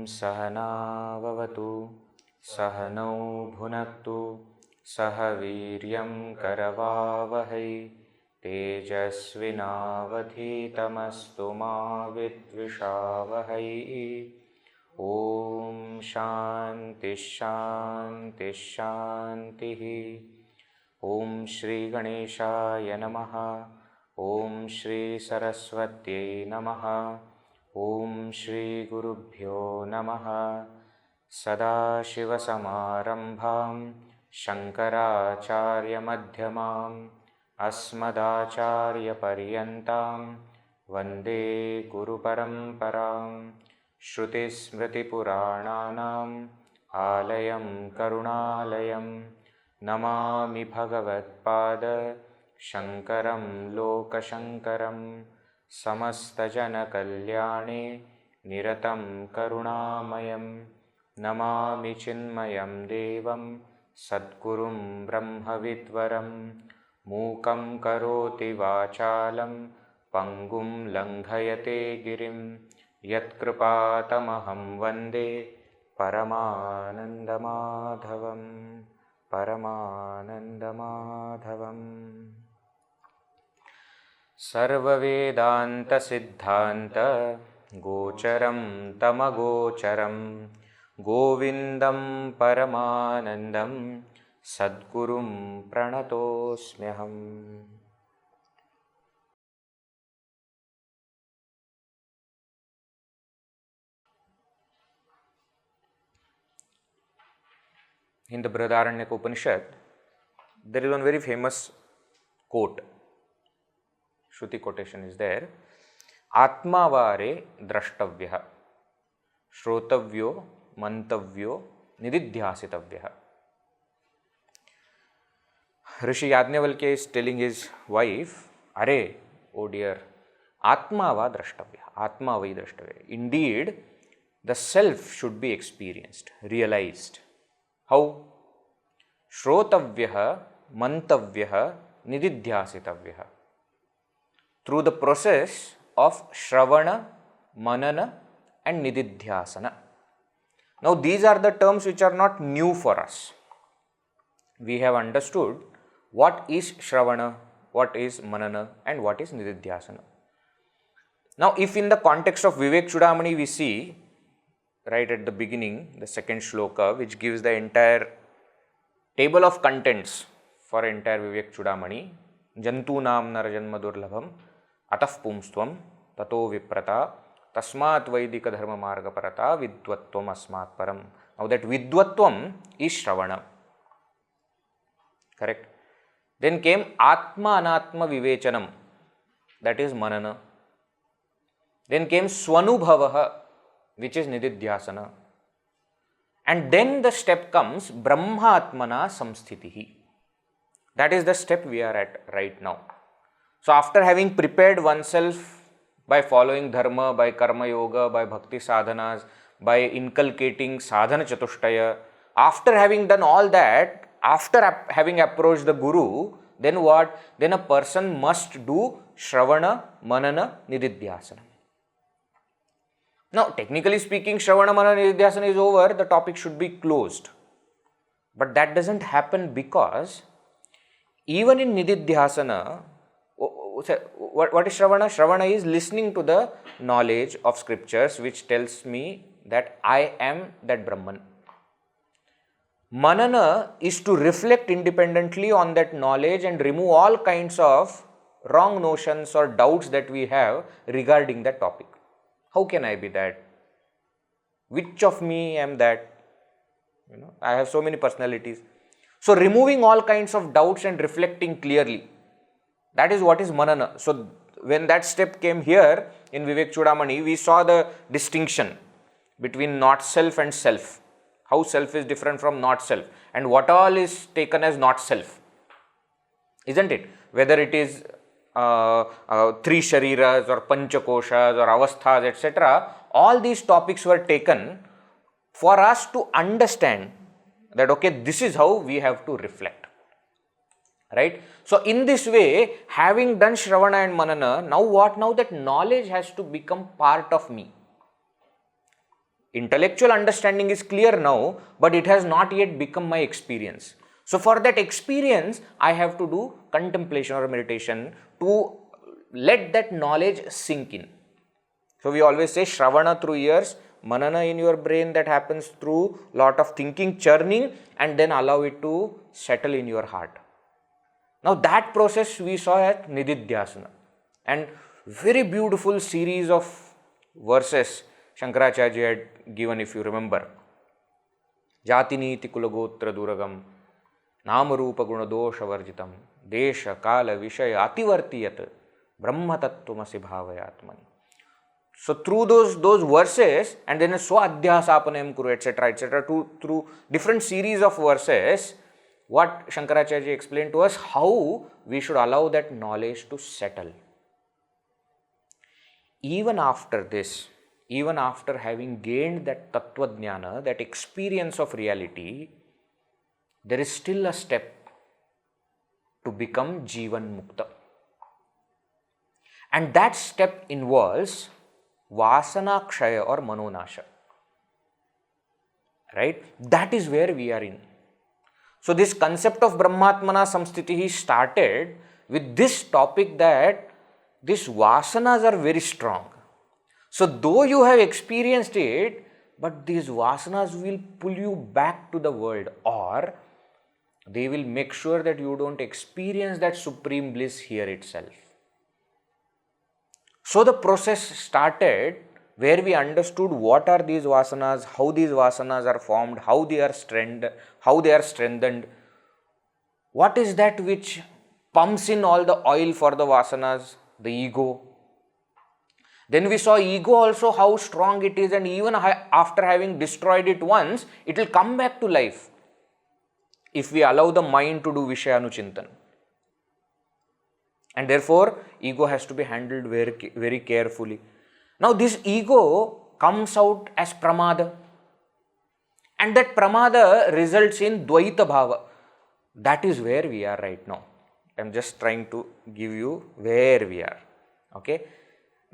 सहना भवतु सहनौ भुनक्तु सह वीर्यं करवावहै तेजस्विनावधीतमस्तु मा विद्विषावहै। ॐ शान्ति शान्ति शान्तिः। ॐ श्री गणेशाय नमः। ॐ श्री सरस्वत्यै नमः। ॐ श्री गुरुभ्यो नमः। सदाशिवसमारम्भां शङ्कराचार्यमध्यमाम् अस्मदाचार्यपर्यन्तां वन्दे गुरुपरम्परां। श्रुतिस्मृतिपुराणानाम् आलयं करुणालयं नमामि भगवत्पाद शङ्करं लोकशङ्करं। समस्तजनकल्याणे निरतं करुणामयं नमामि चिन्मयं देवं सद्गुरुं ब्रह्मविद्वरं। मूकं करोति वाचालं पङ्गुं लङ्घयते गिरिं यत्कृपातमहं वन्दे परमानन्दमाधवं परमानन्दमाधवम्। सर्ववेदान्तसिद्धान्त गोचरं तमगोचरं गोविन्दं परमानन्दं सद्गुरुं प्रणतोऽस्म्यहम्। In the Brihadaranyaka Upanishad, there is one very famous quote. Shruti quotation is there. Atmavare drashtavya, shrotavyo, mantavyo, nididhyasitavya. Rishi Yajnavalkya is telling his wife, Are, oh dear, Atmava drashtavya, Atmavai drashtavya. Indeed, the self should be experienced, realized. How? Shrotavya, mantavya, nididhyasitavya. Through the process of Shravana, Manana and Nididhyasana. Now these are the terms which are not new for us. We have understood what is Shravana, what is Manana and what is Nididhyasana. Now if in the context of Vivekachoodamani we see, right at the beginning, the second shloka which gives the entire table of contents for entire Vivekachoodamani, Jantunam narajanma durlabham atah pumstvam tato viprata tasmat vaidika dharma marga parata vidvatvam asmat param. Now that vidvatvam is Shravana. Correct. Then came Atma Anatma Vivechanam, that is Manana. Then came Swanubhavaha, which is Nididhyasana. And then the step comes Brahmatmana Samsthitihi. That is the step we are at right now. So after having prepared oneself by following dharma, by karma yoga, by bhakti sadhanas, by inculcating sadhana chatushtaya, after having done all that, after having approached the guru, then what? Then a person must do Shravana, Manana, Nididhyasana. Now technically speaking, Shravana, Manana, Nididhyasana is over, the topic should be closed. But that doesn't happen because even in Nididhyasana, what is Shravana? Shravana is listening to the knowledge of scriptures which tells me that I am that Brahman. Manana is to reflect independently on that knowledge and remove all kinds of wrong notions or doubts that we have regarding that topic. How can I be that? Which of me am that? I have so many personalities. So removing all kinds of doubts and reflecting clearly, that is what is manana. So when that step came here in Vivekachoodamani, we saw the distinction between not self and self, how self is different from not self, and what all is taken as not self, isn't it? Whether it is three shariras or panchakoshas or avasthas, etc., all these topics were taken for us to understand that, okay, this is how we have to reflect, right? So in this way, having done Shravana and Manana, now what? Now that knowledge has to become part of me. Intellectual understanding is clear now, but it has not yet become my experience. So for that experience, I have to do contemplation or meditation to let that knowledge sink in. So we always say Shravana through ears, Manana in your brain, that happens through lot of thinking, churning, and then allow it to settle in your heart. Now that process we saw at Nididhyasana, and very beautiful series of verses Shankaracharya had given, if you remember. Jati niti kulagotra duragam namarupa gunadosha varjitam desha kala vishaya ativartiyat brahma tattvamasi bhavayatmani. So through those verses, and then swadhyasapanam kuru, etc., etc., through different series of verses, what Shankaracharya explained to us, how we should allow that knowledge to settle. Even after this, even after having gained that tattvajnana, that experience of reality, there is still a step to become jivan mukta. And that step involves vasana kshaya or manonasha. Right? That is where we are in. So this concept of brahmatmana samsthitihi started with this topic that these vasanas are very strong. So though you have experienced it, but these vasanas will pull you back to the world, or they will make sure that you don't experience that supreme bliss here itself. So the process started where we understood what are these vasanas, how these vasanas are formed, how they are strengthened, what is that which pumps in all the oil for the vasanas, the ego. Then we saw ego also, how strong it is, and even after having destroyed it once, it will come back to life if we allow the mind to do Vishayanuchintan. And therefore, ego has to be handled very, very carefully. Now, this ego comes out as pramada, and that pramada results in dvaita bhava. That is where we are right now. I am just trying to give you where we are. Okay?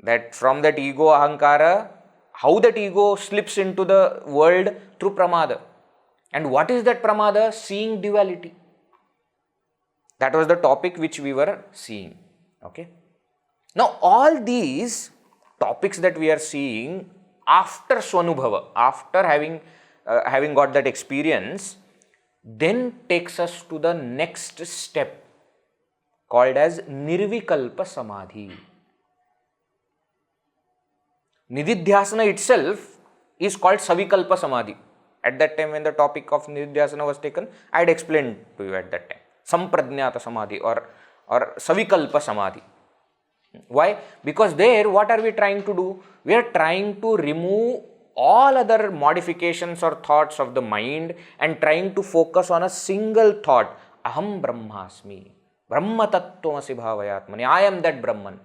That from that ego ahankara, how that ego slips into the world through pramada. And what is that pramada? Seeing duality. That was the topic which we were seeing. Okay. Now all these topics that we are seeing after swanubhava, after having got that experience, then takes us to the next step called as nirvikalpa samadhi. Nididhyasana itself is called savikalpa samadhi. At that time when the topic of nididhyasana was taken, I had explained to you at that time. Sampradnyata samadhi or savikalpa samadhi. Why? Because there what are we trying to do? We are trying to remove all other modifications or thoughts of the mind and trying to focus on a single thought. Aham brahmasmi. Brahma tattvamasi bhavayatmani. I am that Brahman.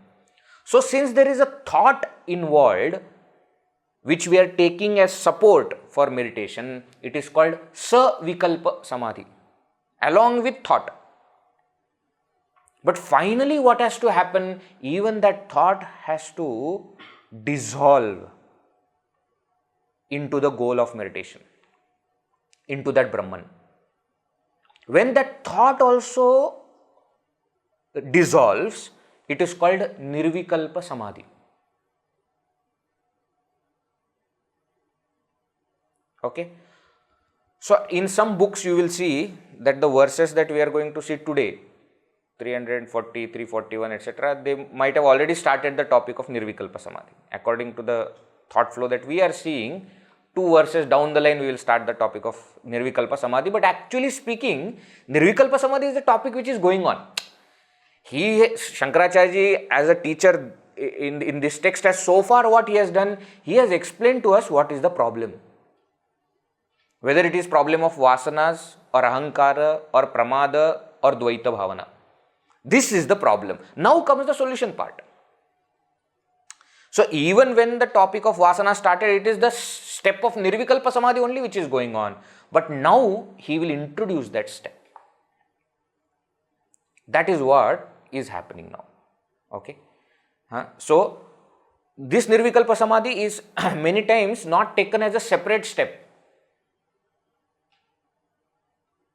So since there is a thought involved, which we are taking as support for meditation, it is called savikalpa samadhi, along with thought. But finally what has to happen? Even that thought has to dissolve into the goal of meditation, into that Brahman. When that thought also dissolves, it is called nirvikalpa samadhi. Okay. So in some books you will see that the verses that we are going to see today, 340, 341, etc., they might have already started the topic of nirvikalpa samadhi. According to the thought flow that we are seeing, 2 verses down the line we will start the topic of Nirvikalpa Samadhi. But actually speaking, Nirvikalpa Samadhi is the topic which is going on. Shankaracharya ji as a teacher in this text has so far what he has done, he has explained to us what is the problem. Whether it is problem of vasanas or ahankara or pramada or dvaita bhavana. This is the problem. Now comes the solution part. So even when the topic of vasana started, it is the step of Nirvikalpa Samadhi only which is going on. But now he will introduce that step. That is what is happening now. Okay. So this Nirvikalpa Samadhi is many times not taken as a separate step.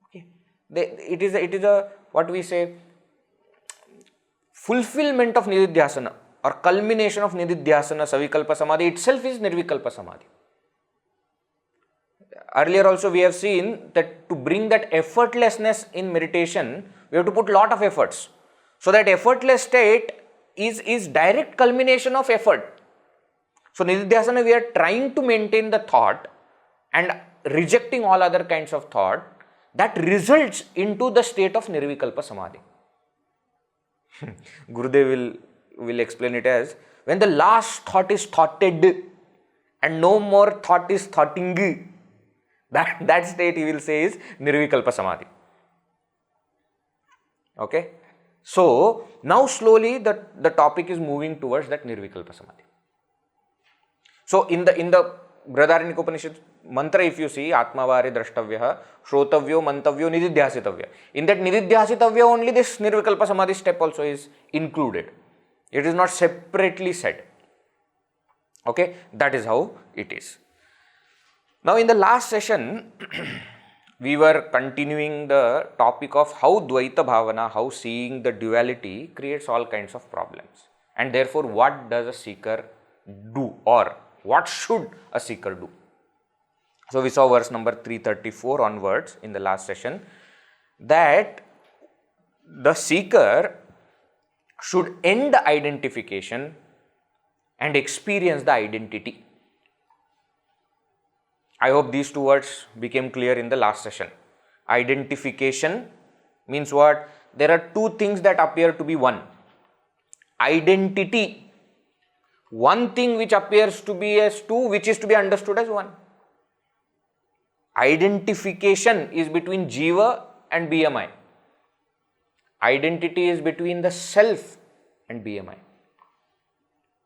Okay. It is a what we say fulfillment of Nididhyasana or culmination of Nididhyasana. Savikalpa Samadhi itself is Nirvikalpa Samadhi. Earlier also we have seen that to bring that effortlessness in meditation, we have to put lot of efforts. So that effortless state is direct culmination of effort. So Nididhyasana, we are trying to maintain the thought and rejecting all other kinds of thought that results into the state of Nirvikalpa Samadhi. Gurudev will explain it as when the last thought is thoughted and no more thought is thoughting, that state he will say is Nirvikalpa Samadhi. Okay. So now slowly the topic is moving towards that Nirvikalpa Samadhi. So in the Brihadaranyaka Upanishad mantra, if you see, Atmavari Drashtavya, Shrotavyo, Mantavyo, Nididhyasitavya. In that Nididhyasitavya only this Nirvikalpa Samadhi step also is included. It is not separately said. Okay, that is how it is. Now in the last session, we were continuing the topic of how Dvaita Bhavana, how seeing the duality creates all kinds of problems. And therefore, what does a seeker do, or what should a seeker do? So we saw verse number 334 onwards in the last session that the seeker should end the identification and experience the identity. I hope these two words became clear in the last session. Identification means what? There are two things that appear to be one. Identity, one thing which appears to be as two, which is to be understood as one. Identification is between Jiva and BMI. Identity is between the self and BMI.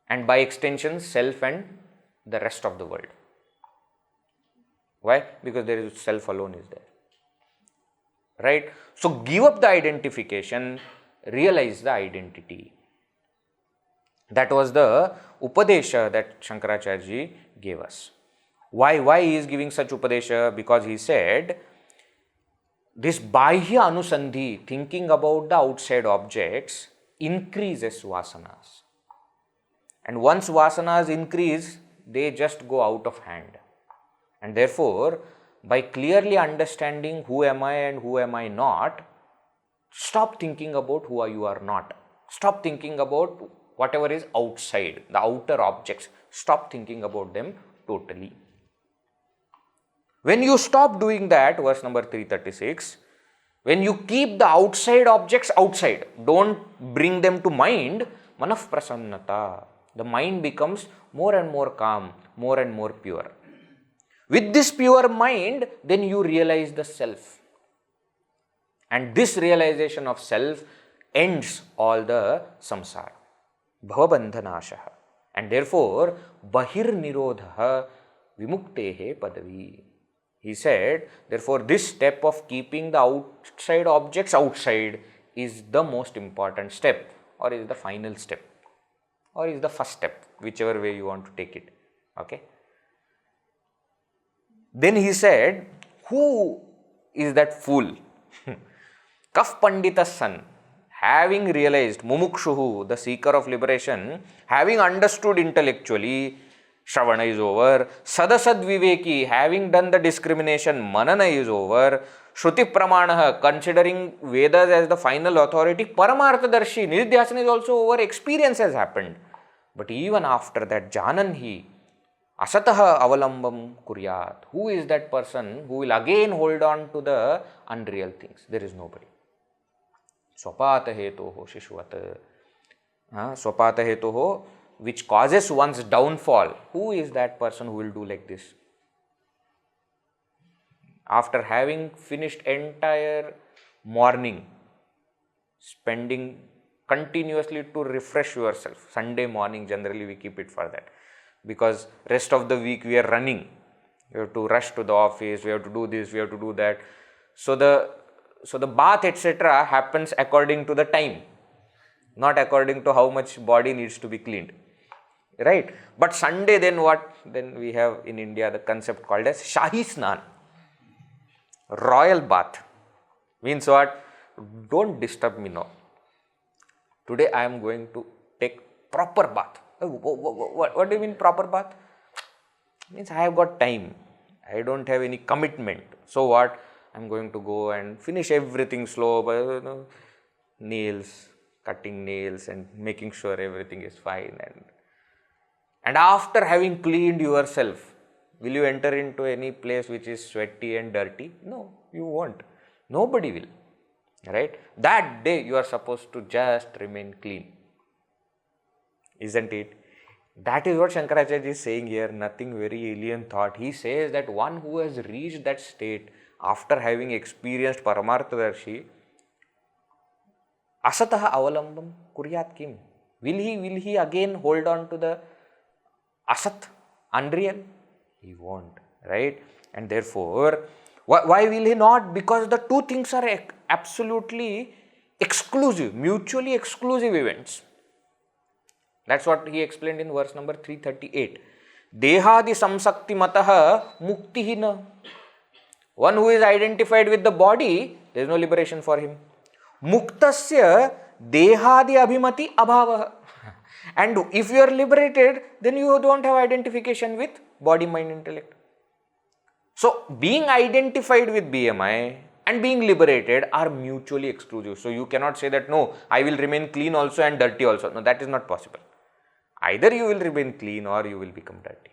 And by extension, self and the rest of the world. Why? Because there is self alone is there. Right? So give up the identification, realize the identity. That was the Upadesha that Shankaracharya ji gave us. Why he is giving such Upadesha? Because he said, this Bahya Anusandhi, thinking about the outside objects, increases vasanas. And once vasanas increase, they just go out of hand. And therefore, by clearly understanding who am I and who am I not, stop thinking about who you are not. Stop thinking about whatever is outside, the outer objects. Stop thinking about them totally. When you stop doing that, verse number 336, when you keep the outside objects outside, don't bring them to mind, manaf prasannata, the mind becomes more and more calm, more and more pure. With this pure mind, then you realize the self. And this realization of self ends all the samsara. Bhavabandhanāshaha. And therefore, bahir nirodha vimuktehe padavi. He said, therefore, this step of keeping the outside objects outside is the most important step, or is the final step, or is the first step, whichever way you want to take it. Okay. Then he said, who is that fool? Kaf Pandita's son, having realized, mumukshuhu, the seeker of liberation, having understood intellectually, Shravana is over, sadasad viveki, having done the discrimination, manana is over, shruti pramanaha, considering Vedas as the final authority, paramarthadarshi, nididhyasana is also over, experience has happened. But even after that, jananhi, asataha avalambam kuryat. Who is that person who will again hold on to the unreal things? There is nobody. Swapata hetoho shishvat. Swapata hetoho, which causes one's downfall. Who is that person who will do like this? After having finished entire morning, spending continuously to refresh yourself. Sunday morning generally we keep it for that, because rest of the week we are running. We have to rush to the office, we have to do this, we have to do that. So the bath etc. happens according to the time, not according to how much body needs to be cleaned. Right? But Sunday then what? Then we have in India the concept called as Shahi Snan. Royal bath. Means what? Don't disturb me now. Today I am going to take proper bath. What do you mean proper bath? Means I have got time. I don't have any commitment. So what? I am going to go and finish everything slow by nails, cutting nails and making sure everything is fine. And after having cleaned yourself, will you enter into any place which is sweaty and dirty? No, you won't. Nobody will. Right? That day you are supposed to just remain clean. Isn't it? That is what Shankaracharya is saying here, nothing very alien thought. He says that one who has reached that state after having experienced Paramarthadarshi, asataha avalambam kuryat kim. Will he again hold on to the asat, unreal? He won't, right? And therefore, why will he not? Because the two things are absolutely exclusive, mutually exclusive events. That's what he explained in verse number 338. Dehādi samsakti mataha muktihina. One who is identified with the body, there is no liberation for him. Muktasya dehādi abhimati abhavaha. And if you are liberated, then you don't have identification with body, mind, intellect. So, being identified with BMI and being liberated are mutually exclusive. So, you cannot say that, no, I will remain clean also and dirty also. No, that is not possible. Either you will remain clean or you will become dirty.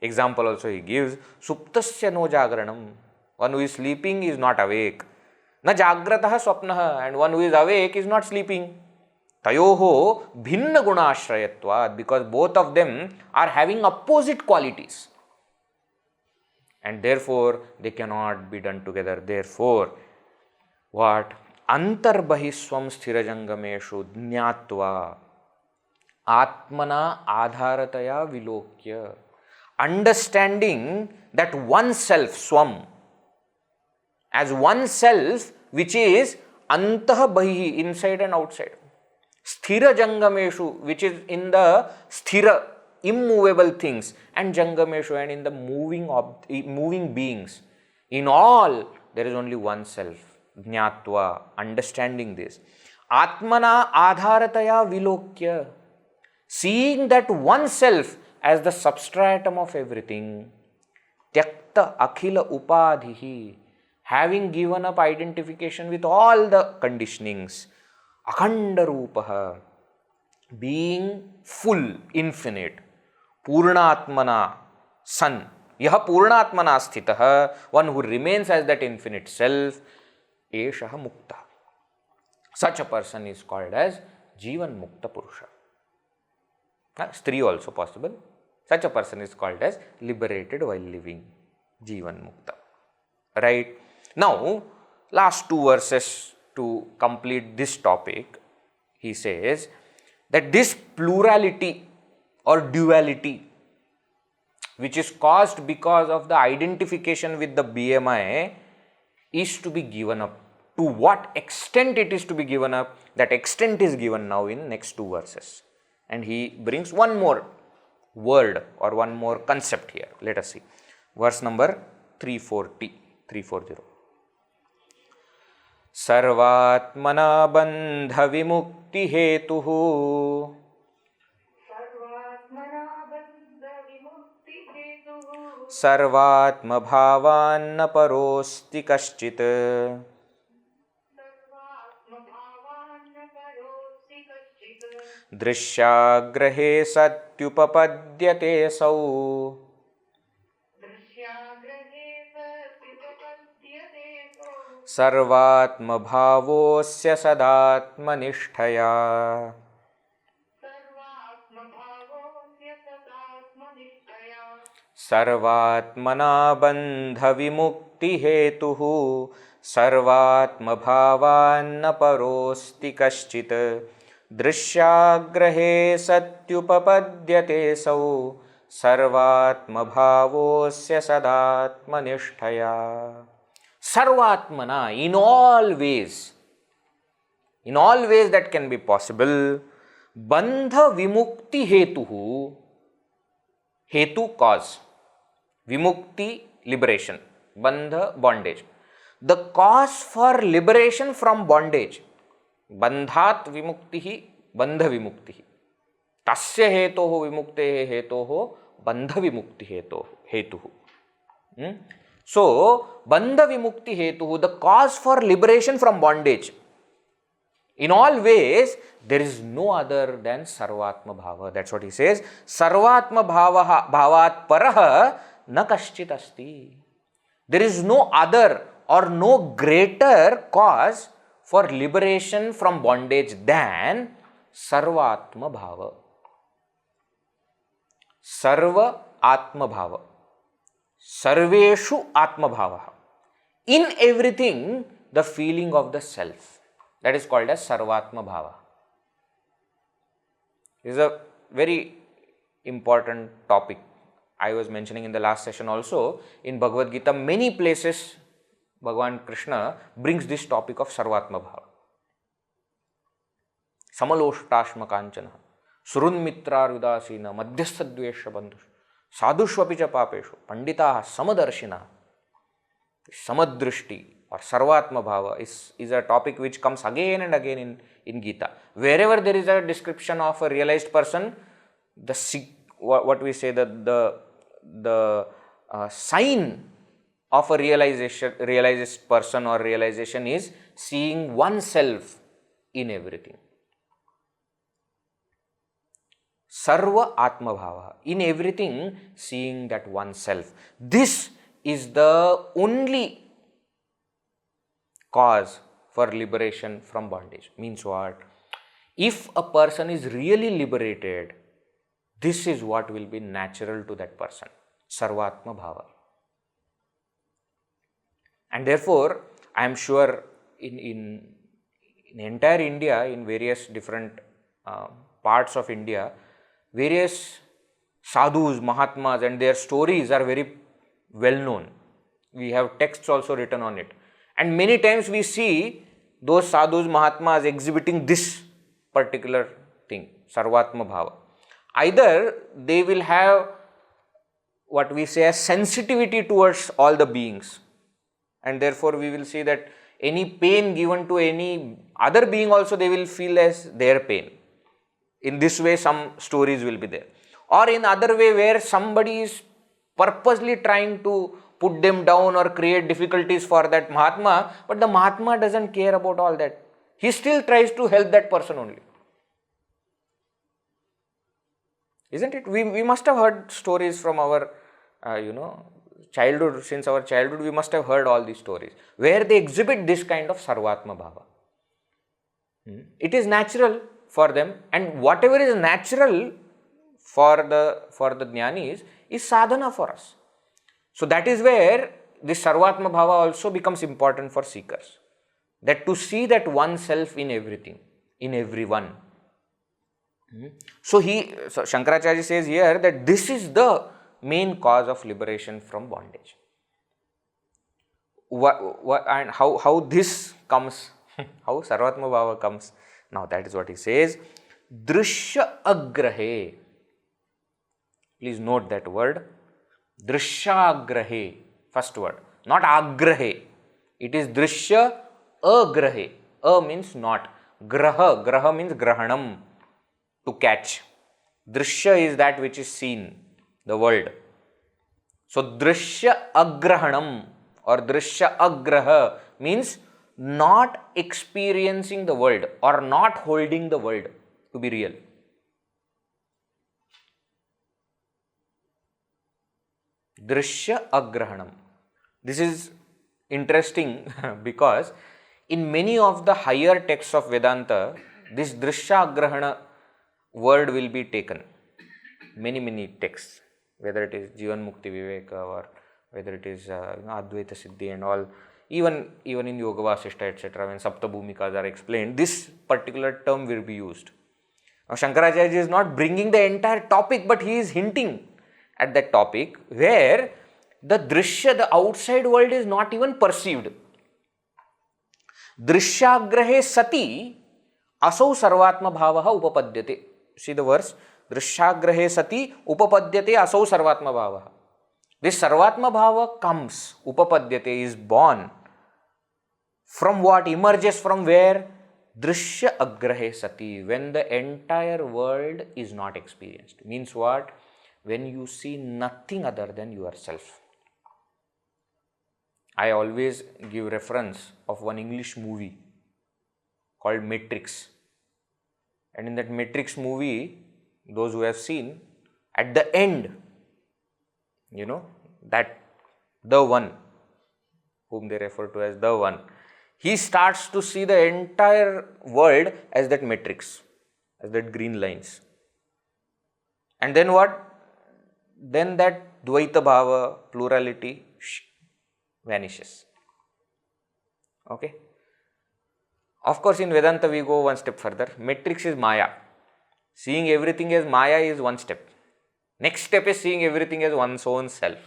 Example also he gives, suptasya no jagranam. One who is sleeping is not awake. Na jagrataha swapnaha. And one who is awake is not sleeping. Tayoho bhinna gunashrayatvad, because both of them are having opposite qualities. And therefore, they cannot be done together. Therefore, what? Antarbahiswam sthirajangameshu jñātva ātmanā ādhārataya vilokya. Understanding that oneself, swam, as oneself, which is antah bahihi, inside and outside. Sthira jangameshu, which is in the sthira, immovable things, and jangameshu, and in the moving beings. In all, there is only one self. Jñātva, understanding this. Atmana ādhārataya vilokya. Seeing that oneself as the substratum of everything. Tyakta akhila upadhihi. Having given up identification with all the conditionings. Akhanda rupaha, being full, infinite. Purnātmana, sun. Yaha purnātmana sthitaha, one who remains as that infinite self. Eshaha mukta. Such a person is called as Jivan Mukta Purusha. Stri also possible. Such a person is called as liberated while living. Jivan Mukta. Right? Now, last two verses to complete this topic, he says that this plurality or duality, which is caused because of the identification with the BMI, is to be given up. To what extent it is to be given up, that extent is given now in next two verses. And he brings one more word or one more concept here. Let us see. Verse number 340. Sarvātmanā bandhavimuktihetuḥ. Sarvātmabhāvānna paro'sti kaścit. dṛśyāgrahe satyupapadyate'sau. sarvātmabhāvo'sya sadātmaniṣṭhayā. sarvātmanā bandhavimuktihetuḥ sarvātmabhāvānna paro'sti kaścit dṛśyāgrahe satyupapadyate'sau sarvātmabhāvo'sya sadātmaniṣṭhayā. Sarvātmanā, in all ways that can be possible, bandhavimuktihetuḥ, hetu cause, vimukti liberation, bandha bondage, the cause for liberation from bondage, bandhat vimuktihi bandhavimuktihi, tasya hetoh vimuktehe hetoh bandhavimuktihetuḥ. So, bandhavimuktihetuḥ, the cause for liberation from bondage. In all ways, there is no other than sarvātmabhāva. That's what he says. Sarvātmabhāvāt parah na kaścit asti. There is no other or no greater cause for liberation from bondage than sarvātmabhāva. Sarva atmabhāva. Sarveshu atmabhāvah. In everything, the feeling of the self. That is called as sarvātmabhāva. This is a very important topic. I was mentioning in the last session also. In Bhagavad Gita, many places Bhagavan Krishna brings this topic of sarvātmabhāva. Samaloshtāshma kanchana, surunmitra rudasina, madhyastadvesha bandhush, sadhushvapi cha papeshu, panditaha samadarshina. Samadrishti or sarvātmabhāva is a topic which comes again and again in Gita. Wherever there is a description of a realized person, what we say, the sign of a realized person or realization is seeing oneself in everything. Sarva atmabhāva, in everything seeing that oneself. This is the only cause for liberation from bondage. Means what? If a person is really liberated, this is what will be natural to that person. Sarvātmabhāva. And therefore, I am sure in entire India, in various different parts of India, various sadhus, mahatmas and their stories are very well known. We have texts also written on it. And many times we see those sadhus, mahatmas exhibiting this particular thing, sarvātmabhāva. Either they will have what we say as sensitivity towards all the beings, and therefore we will see that any pain given to any other being also they will feel as their pain. In this way some stories will be there. Or in other way where somebody is purposely trying to put them down or create difficulties for that Mahatma, but the Mahatma doesn't care about all that. He still tries to help that person only. Isn't it? We must have heard stories from our, childhood. Since our childhood, we must have heard all these stories where they exhibit this kind of sarvātmabhāva. It is natural for them, and whatever is natural for the jnanis is sadhana for us. So that is where this sarvātmabhāva also becomes important for seekers. That to see that oneself in everything, in everyone. So Shankaracharya says here that this is the main cause of liberation from bondage. And how this comes, how sarvātmabhāva comes. Now that is what he says. dṛśyāgrahe. Please note that word. dṛśyāgrahe. First word. Not agrahe. It is dṛśyāgrahe. A means not. Graha means grahanam. To catch. Dṛśya is that which is seen. The world. So dṛśyāgrahaṇaṃ or dṛśyāgraha means not experiencing the world or not holding the world to be real. dṛśyāgrahanam. This is interesting because in many of the higher texts of Vedanta, this dṛśyāgrahana word will be taken. Many texts, whether it is Jivan Mukti Viveka or whether it is Advaita Siddhi and all, even in Yoga Vasishta, etc., when Sapta Bhumikas are explained, this particular term will be used. Now, Shankaracharya is not bringing the entire topic, but he is hinting at that topic where the drishya, the outside world, is not even perceived. Dṛśyāgrahe sati asau sarvātmabhāvah upapadyate. See the verse. Dṛśyāgrahe sati upapadyate asau sarvātmabhāvah. This sarvātmabhāva comes, upapadyate, is born. From what? Emerges from where? Dṛśyāgrahe sati, when the entire world is not experienced. Means what? When you see nothing other than yourself. I always give reference of one English movie called Matrix. And in that Matrix movie, those who have seen, at the end, that the one, whom they refer to as the one, he starts to see the entire world as that matrix, as that green lines. And then what? Then that dvaita bhava, plurality, vanishes. Okay? Of course, in Vedanta we go one step further. Matrix is Maya. Seeing everything as Maya is one step. Next step is seeing everything as one's own self.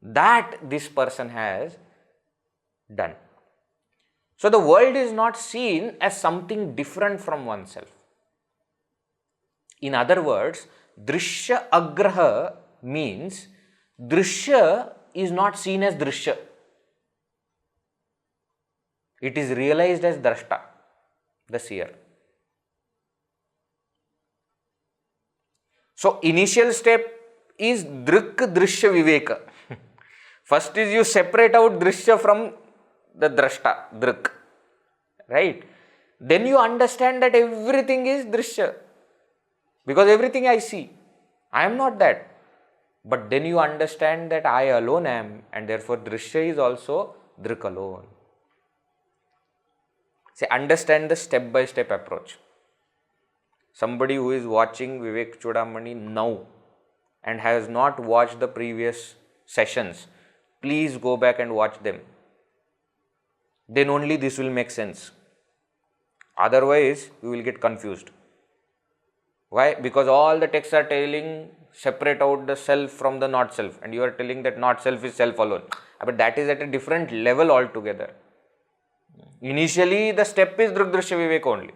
That this person has done. So the world is not seen as something different from oneself. In other words, dṛśyāgrahe means dṛśya is not seen as dṛśya. It is realized as drashta, the seer. So initial step is drik dṛśya viveka. First is you separate out dṛśya from the drashta, drik, right? Then you understand that everything is dṛśya, because everything I see, I am not that. But then you understand that I alone am, and therefore dṛśya is also drik alone. Say, understand the step-by-step approach. Somebody who is watching Vivekachoodamani now and has not watched the previous sessions, please go back and watch them. Then only this will make sense. Otherwise, you will get confused. Why? Because all the texts are telling separate out the self from the not self, and you are telling that not self is self alone. But that is at a different level altogether. Initially, the step is dṛk-dṛśya viveka only.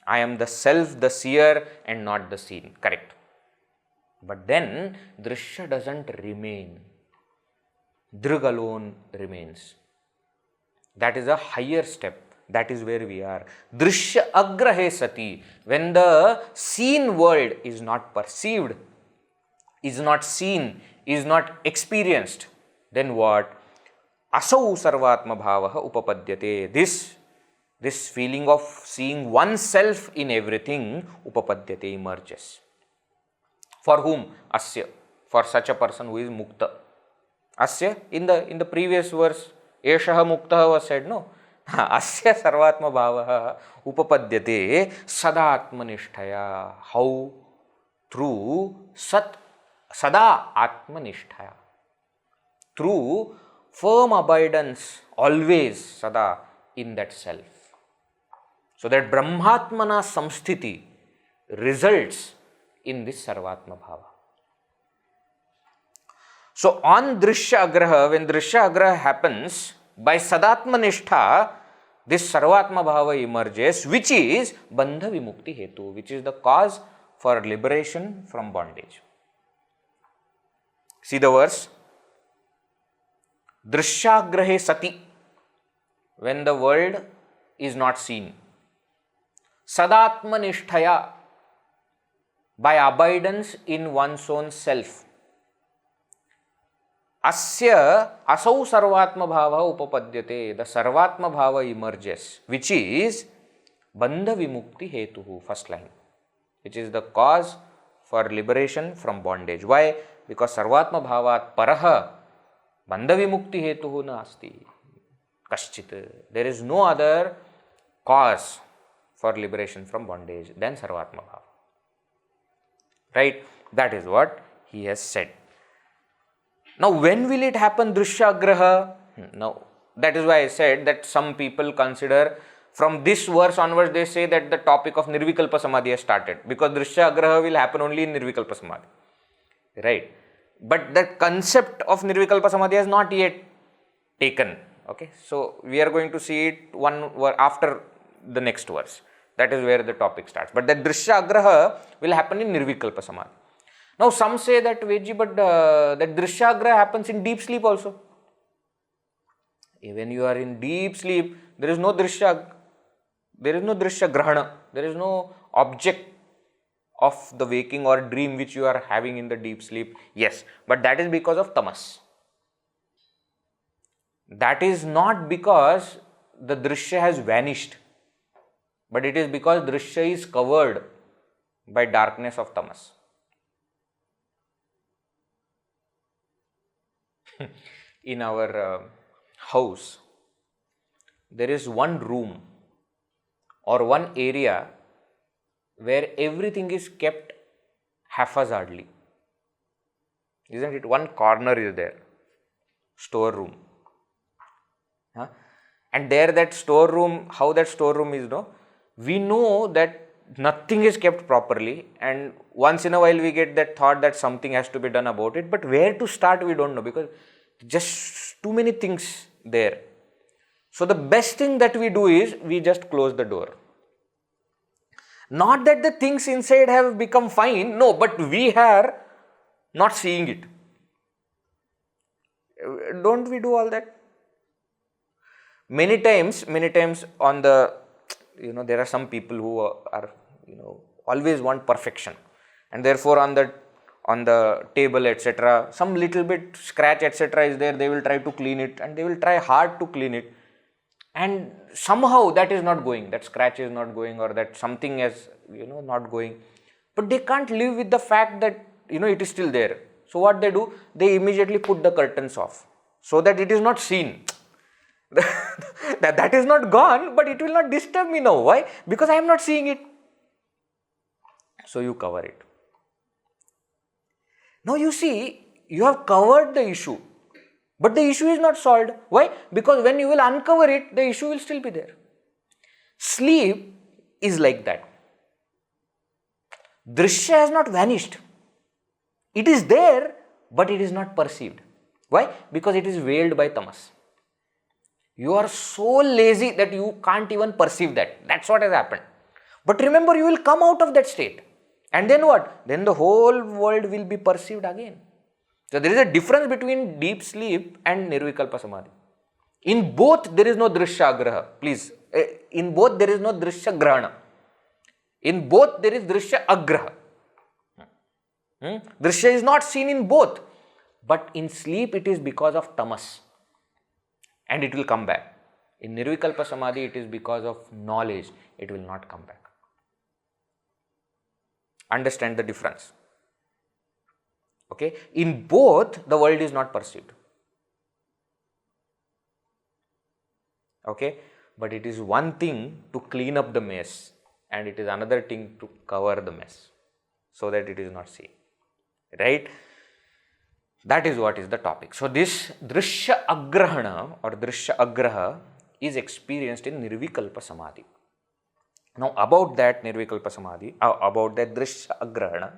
I am the self, the seer, and not the seen. Correct. But then, dṛśya doesn't remain. Dṛk alone remains. That is a higher step. That is where we are. dṛśyāgrahe sati, when the seen world is not perceived, is not seen, is not experienced, then what? Asau sarvātmabhāvah upapadyate. This feeling of seeing oneself in everything, upapadyate, emerges. For whom? Asya. For such a person who is mukta. Asya, in the previous verse, eshaha muktaha was said, no? Asya sarvātmabhāvah upapadyate sadātmaniṣṭhayā. How? Through sadātmaniṣṭhayā. Through firm abidance, always, sada, in that self. So that brahmatmana samsthiti results in this sarvātmabhāva. So on dṛśyāgraha, when dṛśyāgraha happens, by sadātmaniṣṭhā, this sarvātmabhāva emerges, which is bandhavimuktihetuḥ, which is the cause for liberation from bondage. See the verse. dṛśyāgrahe sati, when the world is not seen. sadātmaniṣṭhayā, by abidance in one's own self. Asya asau sarvātmabhāvah upapadyate, the sarvātmabhāva emerges, which is bandhavimuktihetuḥ, first line, which is the cause for liberation from bondage. Why? Because sarvātmabhāvāt paraha bandhavimuktihetuḥ nāsti kaścit. There is no other cause for liberation from bondage than sarvātmabhāva. Right? That is what he has said. Now, when will it happen, dṛśyāgrahe? Now, that is why I said that some people consider from this verse onwards, they say that the topic of nirvikalpa samadhi has started, because dṛśyāgrahe will happen only in nirvikalpa samadhi. Right? But the concept of nirvikalpa samadhi has not yet taken. Okay? So, we are going to see it after the next verse. That is where the topic starts. But that dṛśyāgrahe will happen in nirvikalpa samadhi. Now, some say that, Vedji, but that dṛśyāgrahe happens in deep sleep also. When you are in deep sleep, there is no dṛśyagrahana. There is no object of the waking or dream which you are having in the deep sleep. Yes, but that is because of tamas. That is not because the dṛśya has vanished, but it is because dṛśya is covered by darkness of tamas. In our house, there is one room or one area where everything is kept haphazardly. Isn't it? One corner is there, storeroom. And there that storeroom, how that storeroom is, no? We know that nothing is kept properly, and once in a while we get that thought that something has to be done about it, but where to start we don't know, because just too many things there. So the best thing that we do is we just close the door. Not that the things inside have become fine, no, but we are not seeing it. Don't we do all that? Many times on the, there are some people who are, always want perfection, and therefore on the table, etc., some little bit scratch, etc., is there, they will try to clean it, and they will try hard to clean it, and somehow that is not going, that scratch is not going, or that something is, not going, but they can't live with the fact that, it is still there. So what they do, they immediately put the curtains off, so that it is not seen. That is not gone, but it will not disturb me now. Why? Because I am not seeing it. So you cover it. Now you see, you have covered the issue, but the issue is not solved. Why? Because when you will uncover it, the issue will still be there. Sleep is like that. Dṛśya has not vanished. It is there, but it is not perceived. Why? Because it is veiled by tamas. You are so lazy that you can't even perceive that. That's what has happened. But remember, you will come out of that state. And then what? Then the whole world will be perceived again. So there is a difference between deep sleep and nirvikalpa samadhi. In both there is no dṛśyāgrahe. Please, in both there is no dṛśyagrahana. In both there is dṛśyāgrahe. Dṛśya is not seen in both. But in sleep it is because of tamas. And it will come back. In nirvikalpa samadhi it is because of knowledge. It will not come back. Understand the difference. Okay? In both, the world is not perceived. Okay? But it is one thing to clean up the mess, and it is another thing to cover the mess, so that it is not seen. Right? That is what is the topic. So this dṛśyagrahana or dṛśyagrahe is experienced in nirvikalpa samadhi. Now about that nirvikalpa samadhi, about that dṛśyagrahana,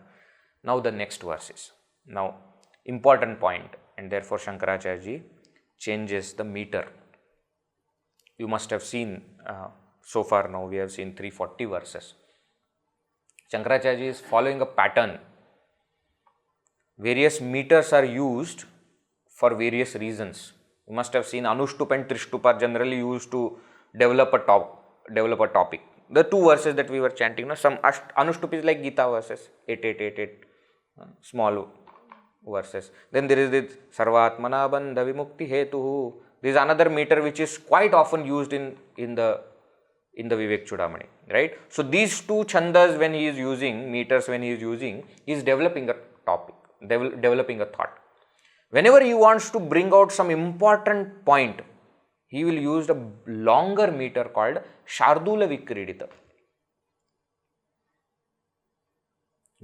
now the next verses. Now important point, and therefore Shankaracharya ji changes the meter. You must have seen, so far now we have seen 340 verses. Shankaracharya ji is following a pattern. Various meters are used for various reasons. You must have seen Anushtup and Trishtup are generally used to develop a topic. The two verses that we were chanting, some Anushtup is like Gita verses, 8, small verses. Then there is this sarvātmanā bandhavimuktihetuḥ. This is another meter which is quite often used in the Vivekachoodamani, right? So these two chandas when he is using, meters when he is using, he is developing a topic. developing a thought. Whenever he wants to bring out some important point, he will use a longer meter called Shardula Vikridita.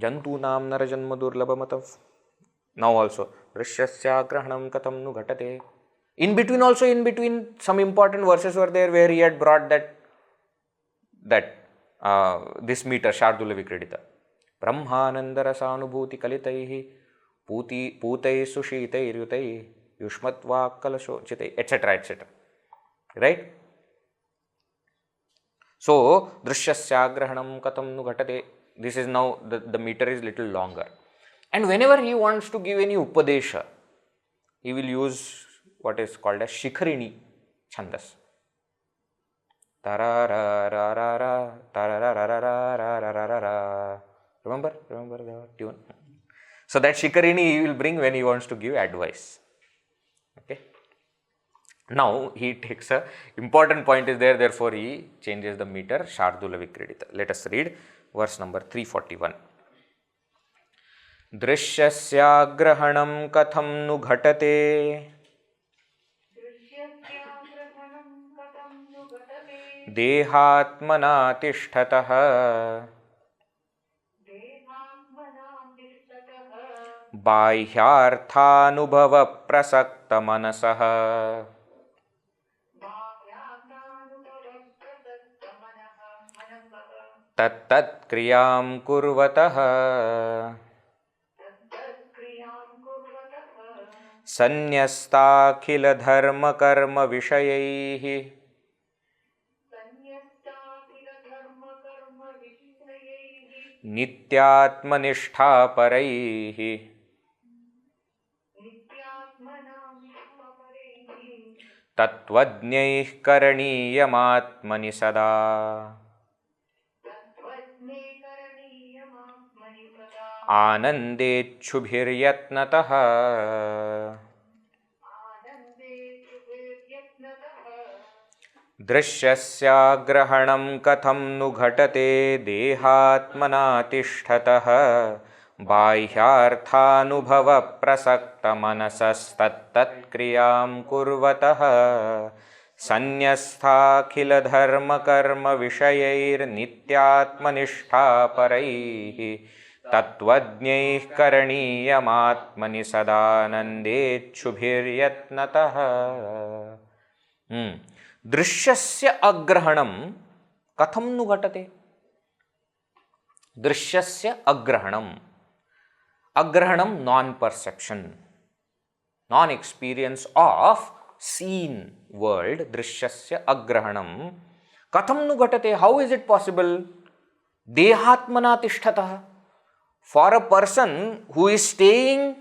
Jantunam narajanma durlabhamatav. Now also, dṛśyasyāgrahaṇaṃ kathaṃ nu ghaṭate. In between, some important verses were there where he had brought this meter, Shardula Vikridita. Brahmanandarasānubhūti kalitaihi pūtai sushitairyutai yushmatva kalasho chitai, etc., etc. Right? So, dṛśyasyāgrahaṇaṃ kathaṃ nu ghaṭate. This is now, the meter is little longer. And whenever he wants to give any upadesha, he will use what is called as shikharini chandas. Tararararara, tararararara. Remember the tune? So that shikharini he will bring when he wants to give advice. Okay. Now he takes a important point is there, therefore he changes the meter, Shardula Vikridita. Let us read verse number 341. dṛśyasyāgrahaṇaṃ kathaṃ nu ghaṭate dehātmanā tiṣṭhatah bāhyārthānubhava prasakta manasah tattvajñaiḥ kurvataḥ sannyastākhila-dharma-karma-viṣayaiḥ nityātmaniṣṭhāparaiḥ tattvajñaiḥ karaṇīyamātmani sada ānandecchubhiryatnataḥ dṛśyasyāgrahaṇaṃ kathaṃ nu ghaṭate dehātmanā tiṣṭhatah bāhyārthānubhava prasakta manasastat-tat-kriyāṃ kurvataḥ sannyastākhila-dharma-karma-viṣayaiṛ nityātmaniṣṭhāparaiḥ tattvajñaiḥ karaṇīyamātmani sadānandecchubhiryatnataḥ. dṛśyasya agrahaṇaṃ kathaṃ nu ghaṭate. dṛśyasya agrahaṇaṃ. Agrahaṇaṃ, non-perception, non-experience of seen world. dṛśyasya agrahaṇaṃ kathaṃ nu ghaṭate. How is it possible? dehātmanā tiṣṭhatah. For a person who is staying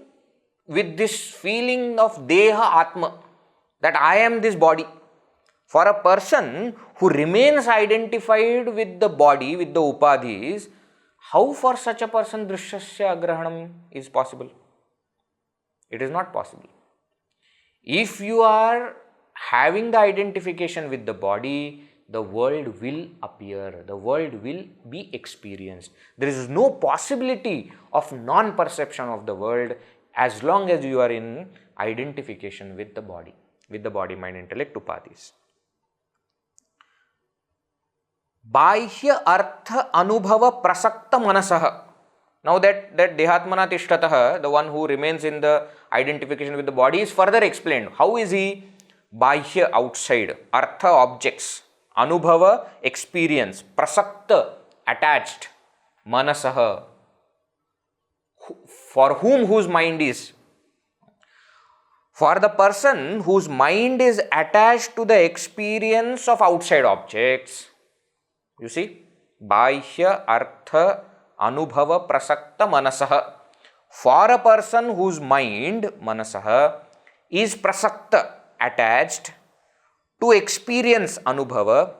with this feeling of deha atma, that I am this body, for a person who remains identified with the body, with the upadhis, how for such a person dṛśyasya agrahaṇaṃ is possible? It is not possible. If you are having the identification with the body, the world will appear, the world will be experienced. There is no possibility of non-perception of the world as long as you are in identification with the body, mind, intellect, upadhis. Bāhya artha anubhava prasakta manasah. Now that dehātmanā tiṣṭhatah, the one who remains in the identification with the body, is further explained. How is he? Bāhya, outside, artha, objects, anubhava, experience, prasakta, attached, manasah, for whom whose mind is. For the person whose mind is attached to the experience of outside objects. You see, bāhya artha anubhava prasakta manasah. For a person whose mind, manasah, is prasakta, attached to experience, anubhava,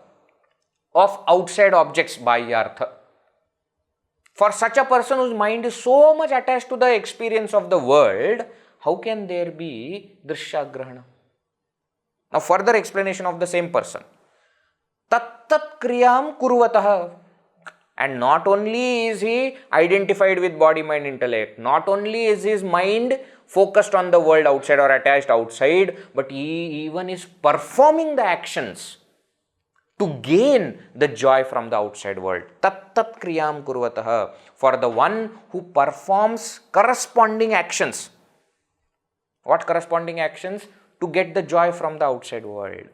of outside objects, bāhya artha. For such a person whose mind is so much attached to the experience of the world, how can there be dṛśyagrahana? Now further explanation of the same person. Tat kriyam kurvataḥ. And not only is he identified with body, mind, intellect, not only is his mind focused on the world outside or attached outside, but he even is performing the actions to gain the joy from the outside world. Tat kriyam kurvataḥ, for the one who performs corresponding actions. What corresponding actions? To get the joy from the outside world.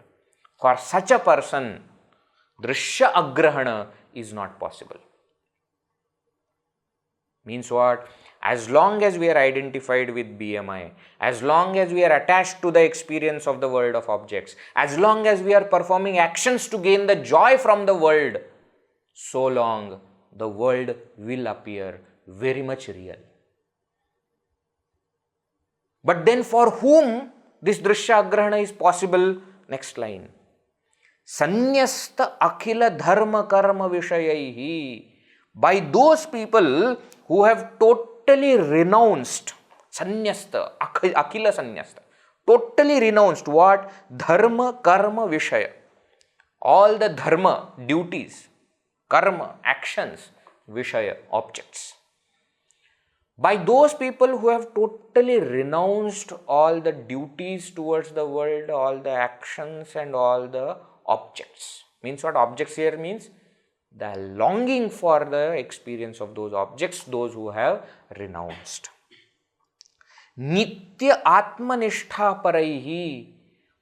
For such a person, dṛśyāgrahana is not possible. Means what? As long as we are identified with BMI, as long as we are attached to the experience of the world of objects, as long as we are performing actions to gain the joy from the world, so long the world will appear very much real. But then for whom this dṛśyāgrahe is possible? Next line. Sanyasta akhila dharma karma vishayaihi. By those people who have totally renounced, sanyasta, akhila sanyasta, totally renounced what? Dharma karma vishaya. All the dharma, duties, karma, actions, vishaya, objects. By those people who have totally renounced all the duties towards the world, all the actions and all the objects. Means what? Objects here means the longing for the experience of those objects, those who have renounced. Nitya atmaniṣṭhā paraihi.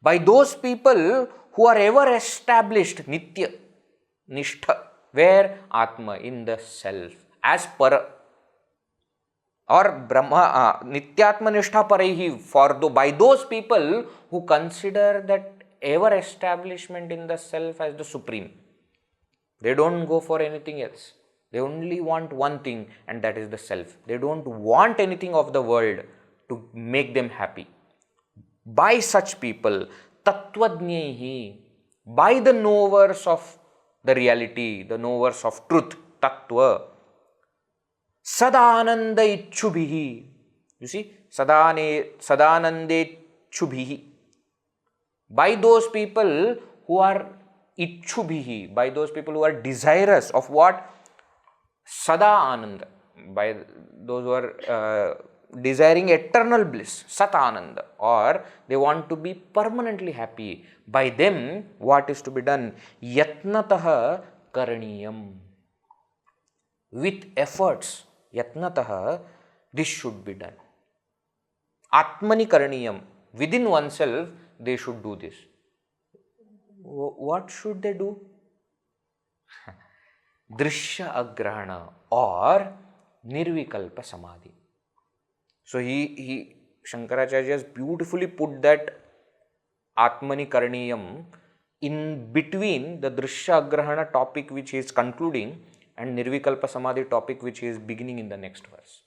By those people who are ever established, nitya, nishtha, where? Atma, in the self, as para. Or Brahma, Nityatmaniṣṭhā paraihi, for by those people who consider that ever establishment in the self as the supreme. They don't go for anything else. They only want one thing, and that is the self. They don't want anything of the world to make them happy. By such people, tattvajñaiḥ, by the knowers of the reality, the knowers of truth, tattva, sadānandecchubhiryatnataḥ. You see, sadānandecchubhiryatnataḥ. By those people who are ichchubhihi, by those people who are desirous of what? Sadānanda. By those who are desiring eternal bliss, satānanda, or they want to be permanently happy. By them, what is to be done? Yatnataḥ karaṇīyam. With efforts, yatnataḥ, this should be done. Atmani karaṇīyam. Within oneself, they should do this. What should they do? dṛśyāgrahana or nirvikalpa samadhi. So Shankaracharya has beautifully put that Atmani karaṇīyam in between the dṛśyāgrahana topic which he is concluding and nirvikalpa samadhi topic which he is beginning in the next verse.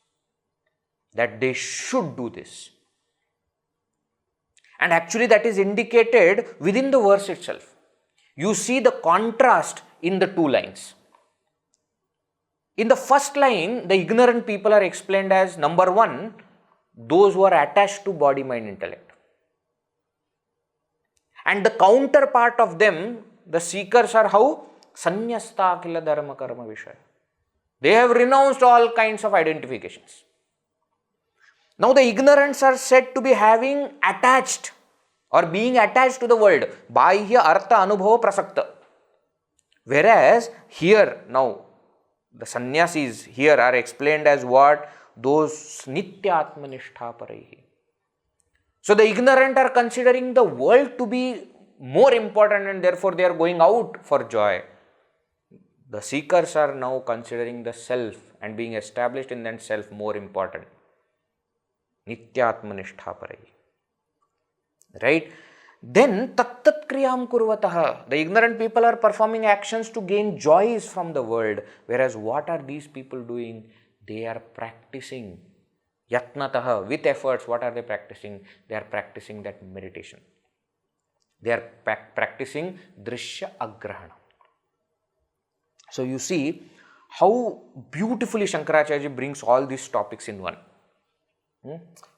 That they should do this. And actually that is indicated within the verse itself. You see the contrast in the two lines. In the first line, the ignorant people are explained as, number one, those who are attached to body, mind, intellect. And the counterpart of them, the seekers are how? Sanyasta akila dharma karma vishaya. They have renounced all kinds of identifications. Now the ignorants are said to be having attached or being attached to the world. Bahya artha anubhava prasakta. Whereas here now the sannyasis here are explained as what? Those nityatmaniṣṭhā paraihi. So the ignorant are considering the world to be more important and therefore they are going out for joy. The seekers are now considering the self and being established in that self more important. Nityatmaniṣṭhā paraihi. Right? Then tat kriyam kurvataḥ. The ignorant people are performing actions to gain joys from the world. Whereas what are these people doing? They are practicing yatnataḥ with efforts. What are they practicing? They are practicing that meditation. They are practicing dṛśyāgrahe. So you see how beautifully Shankaracharya brings all these topics in one.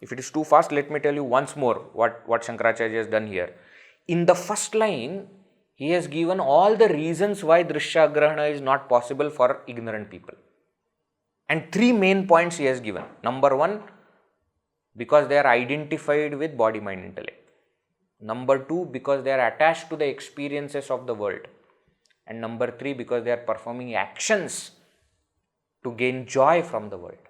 If it is too fast, let me tell you once more what Shankaracharya has done here. In the first line, he has given all the reasons why dṛśyagrahana is not possible for ignorant people. And three main points he has given. Number one, because they are identified with body, mind, intellect. Number two, because they are attached to the experiences of the world. And number three, because they are performing actions to gain joy from the world.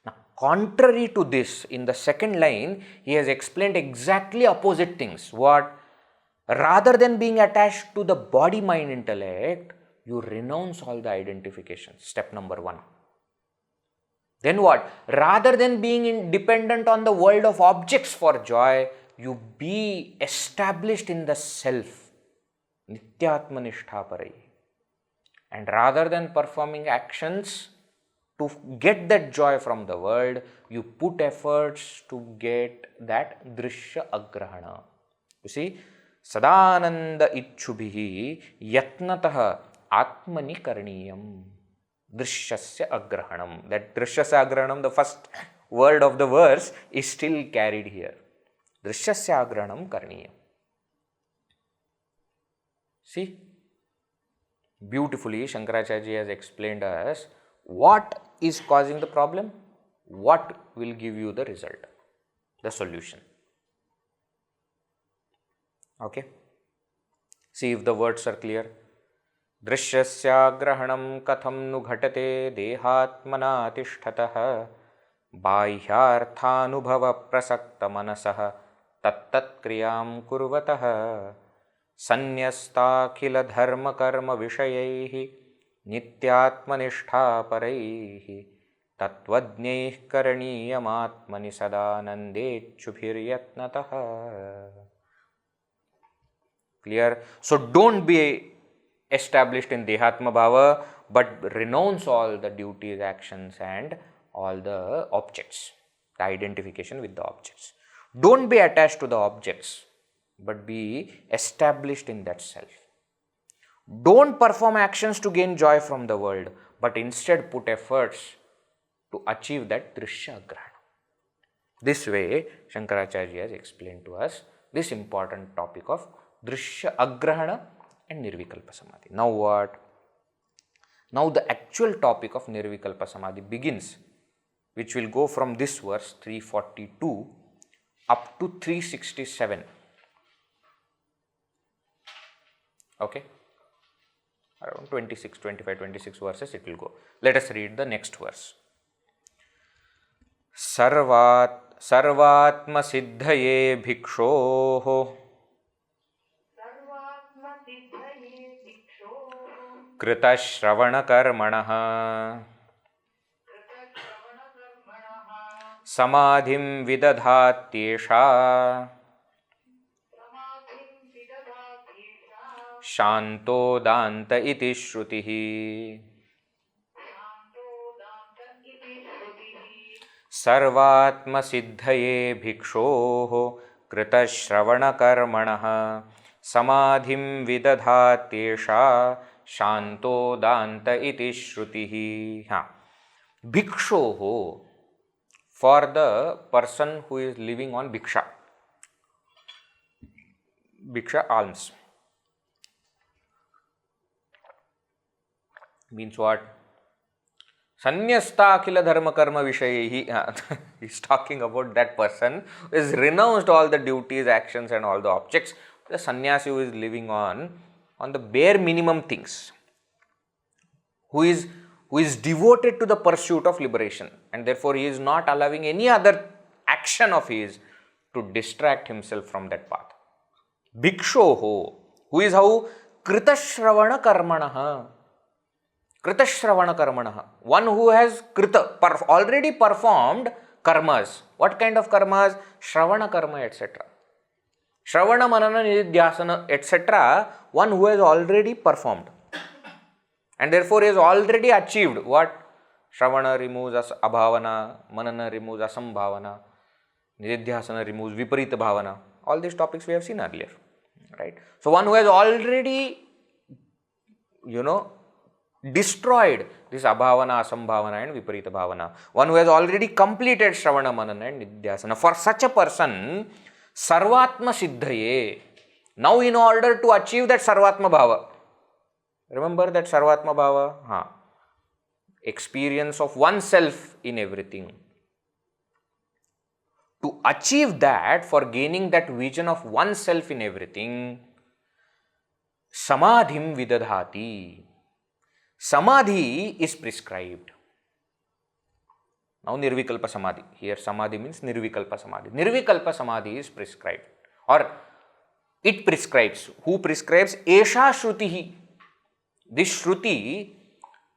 Now, contrary to this, in the second line, he has explained exactly opposite things. What? Rather than being attached to the body, mind, intellect, you renounce all the identifications. Step number one. Then what? Rather than being dependent on the world of objects for joy, you be established in the self. Nityaatmanishṭha. And rather than performing actions to get that joy from the world, you put efforts to get that dṛśyāgrahe. You see, sadānandecchubhiryatnataḥ ātmani karaṇīyamātmani dṛśyasyāgrahaṇaṃ. That dṛśyasyāgrahaṇaṃ, the first word of the verse, is still carried here. dṛśyasyāgrahaṇaṃ karaṇīyamātmani. See, beautifully Shankaracharya has explained us what is causing the problem, what will give you the result, the solution. Okay. See if the words are clear. dṛśyasyāgrahaṇaṃ kathaṃ nu ghaṭate dehātmanā tiṣṭhatah bāhyārthānubhava prasakta manasah tattat kriyām kurvataḥ sanyastākhila dharma karma vishayaiḥ nityātmaniṣṭhāparaiḥ tattvajñaiḥ karaṇīyamātmani sadānandecchubhiryatnataḥ. Clear? So don't be established in dehātmabhāva, but renounce all the duties, actions and all the objects, the identification with the objects. Don't be attached to the objects, but be established in that self. Don't perform actions to gain joy from the world, but instead put efforts to achieve that dṛśyagrahe. This way, Shankaracharya has explained to us this important topic of dṛśyāgrahe and nirvikalpa samadhi. Now what? Now the actual topic of nirvikalpa samadhi begins, which will go from this verse 342 up to 367. Okay? Around 26 verses it will go. Let us read the next verse. sarvātmasiddhaye bhikṣoḥ kṛtaśravaṇakarmaṇaḥ samādhiṃ vidadhātyeṣā śānto dānta iti śrutiḥ sarvātmasiddhaye bhikṣoḥ kṛtaśravaṇakarmaṇaḥ samādhiṃ vidadhātyeṣā śānto dānta iti śrutiḥ. Bhikṣoḥ, for the person who is living on bhiksha. Bhiksha, alms. Means what? Sanyastākhila dharma karma vishayaihi. He's talking about that person who has renounced all the duties, actions and all the objects. The sannyasi who is living on the bare minimum things, who is devoted to the pursuit of liberation, and therefore he is not allowing any other action of his to distract himself from that path. Bhikṣoḥ, who is how? kṛtaśravaṇakarmaṇaḥ. Kṛtaśravaṇakarmaṇaḥ, one who has already performed karmas. What kind of karmas? Shravana karma, etc. Shravana, manana, nididhyasana, etc. One who has already performed. And therefore he has already achieved what? Shravana removes abhavana, manana removes asambhavana, nididhyasana removes viparita bhavana. All these topics we have seen earlier. Right? So one who has already, destroyed this abhavana, asambhavana and viparita bhavana. One who has already completed shravana, manana and nididhyasana. For such a person, sarvātmasiddhaye, Now in order to achieve that sarvātmabhāva, remember that sarvātmabhāva, experience of oneself in everything. To achieve that, for gaining that vision of oneself in everything, samādhiṃ vidadhāti. Samadhi is prescribed. Now nirvikalpa samadhi. Here samadhi means nirvikalpa samadhi. Nirvikalpa samadhi is prescribed, or it prescribes. Who prescribes? Esha śrutiḥ. This shruti,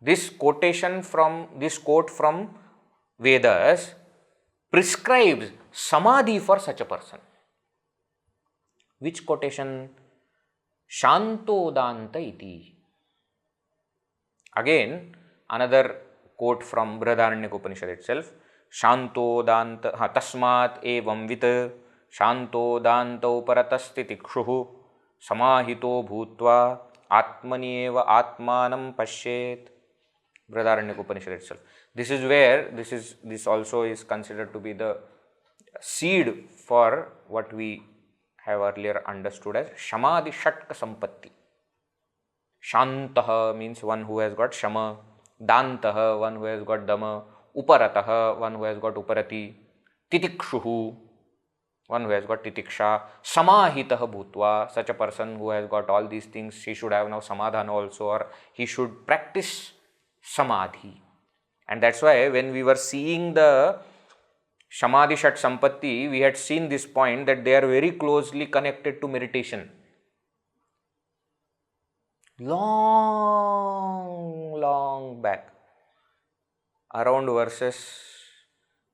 this quotation from, this quote from Vedas prescribes samadhi for such a person. Which quotation? Śānto dānta iti. Again, another quote from Brihadaranyaka itself. Śānto dānta tasmāt evam vit śānto dānta uparatastitikshuh samāhito bhūtva ātmani ātmānam pasyet. Brihadaranyaka itself. This is where this also is considered to be the seed for what we have earlier understood as samadhi shatka sampatti. Śāntah means one who has got shama, dāntah one who has got dama, uparatah one who has got uparati, titikshuhu one who has got titiksha, samāhitah bhūtva, such a person who has got all these things, he should have now samadhana also, or he should practice samadhi. And that's why when we were seeing the samadhi shat sampatti, we had seen this point that they are very closely connected to meditation. Long back, around verses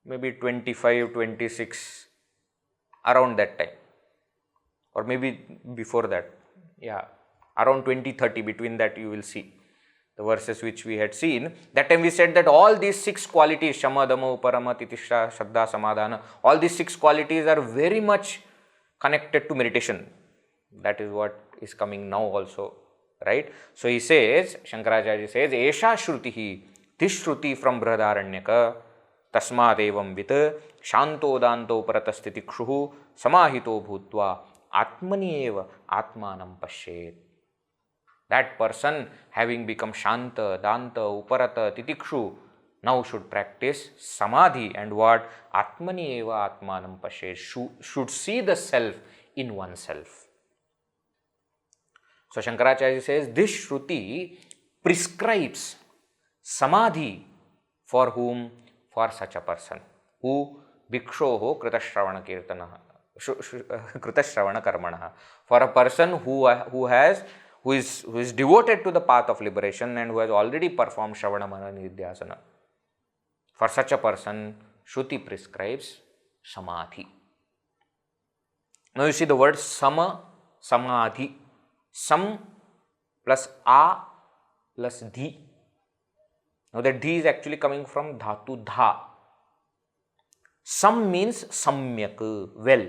maybe 25, 26, around that time, or maybe before that, around 20, 30, between that you will see the verses which we had seen. That time we said that all these 6 qualities, shama, dama, uparama, titisha, shraddha, samadhana, all these 6 qualities are very much connected to meditation. That is what is coming now also, right? So he says, Shankaracharya says, esha śrutiḥ, this shruti from Brihadaranyaka, tasmāt evam vit śānto dānta uparatastitikshuh samāhito bhūtva ātmani ātmānam pasyet. That person, having become shanta, danta, uparata, titikshu, now should practice samadhi, and what? Atmani eva atmanam pasyet, should see the self in oneself. So Shankaracharya says this shruti prescribes samadhi for whom? For such a person. Who? Bhikṣoḥ kṛtaśravaṇakarmaṇaḥ. For a person who is devoted to the path of liberation and who has already performed Shravana Manana Nididhyasana. For such a person, Shruti prescribes samadhi. Now you see the word samadhi. Sam plus a plus dhi. Now that dhi is actually coming from dhatu dha. Sam means samyak, well.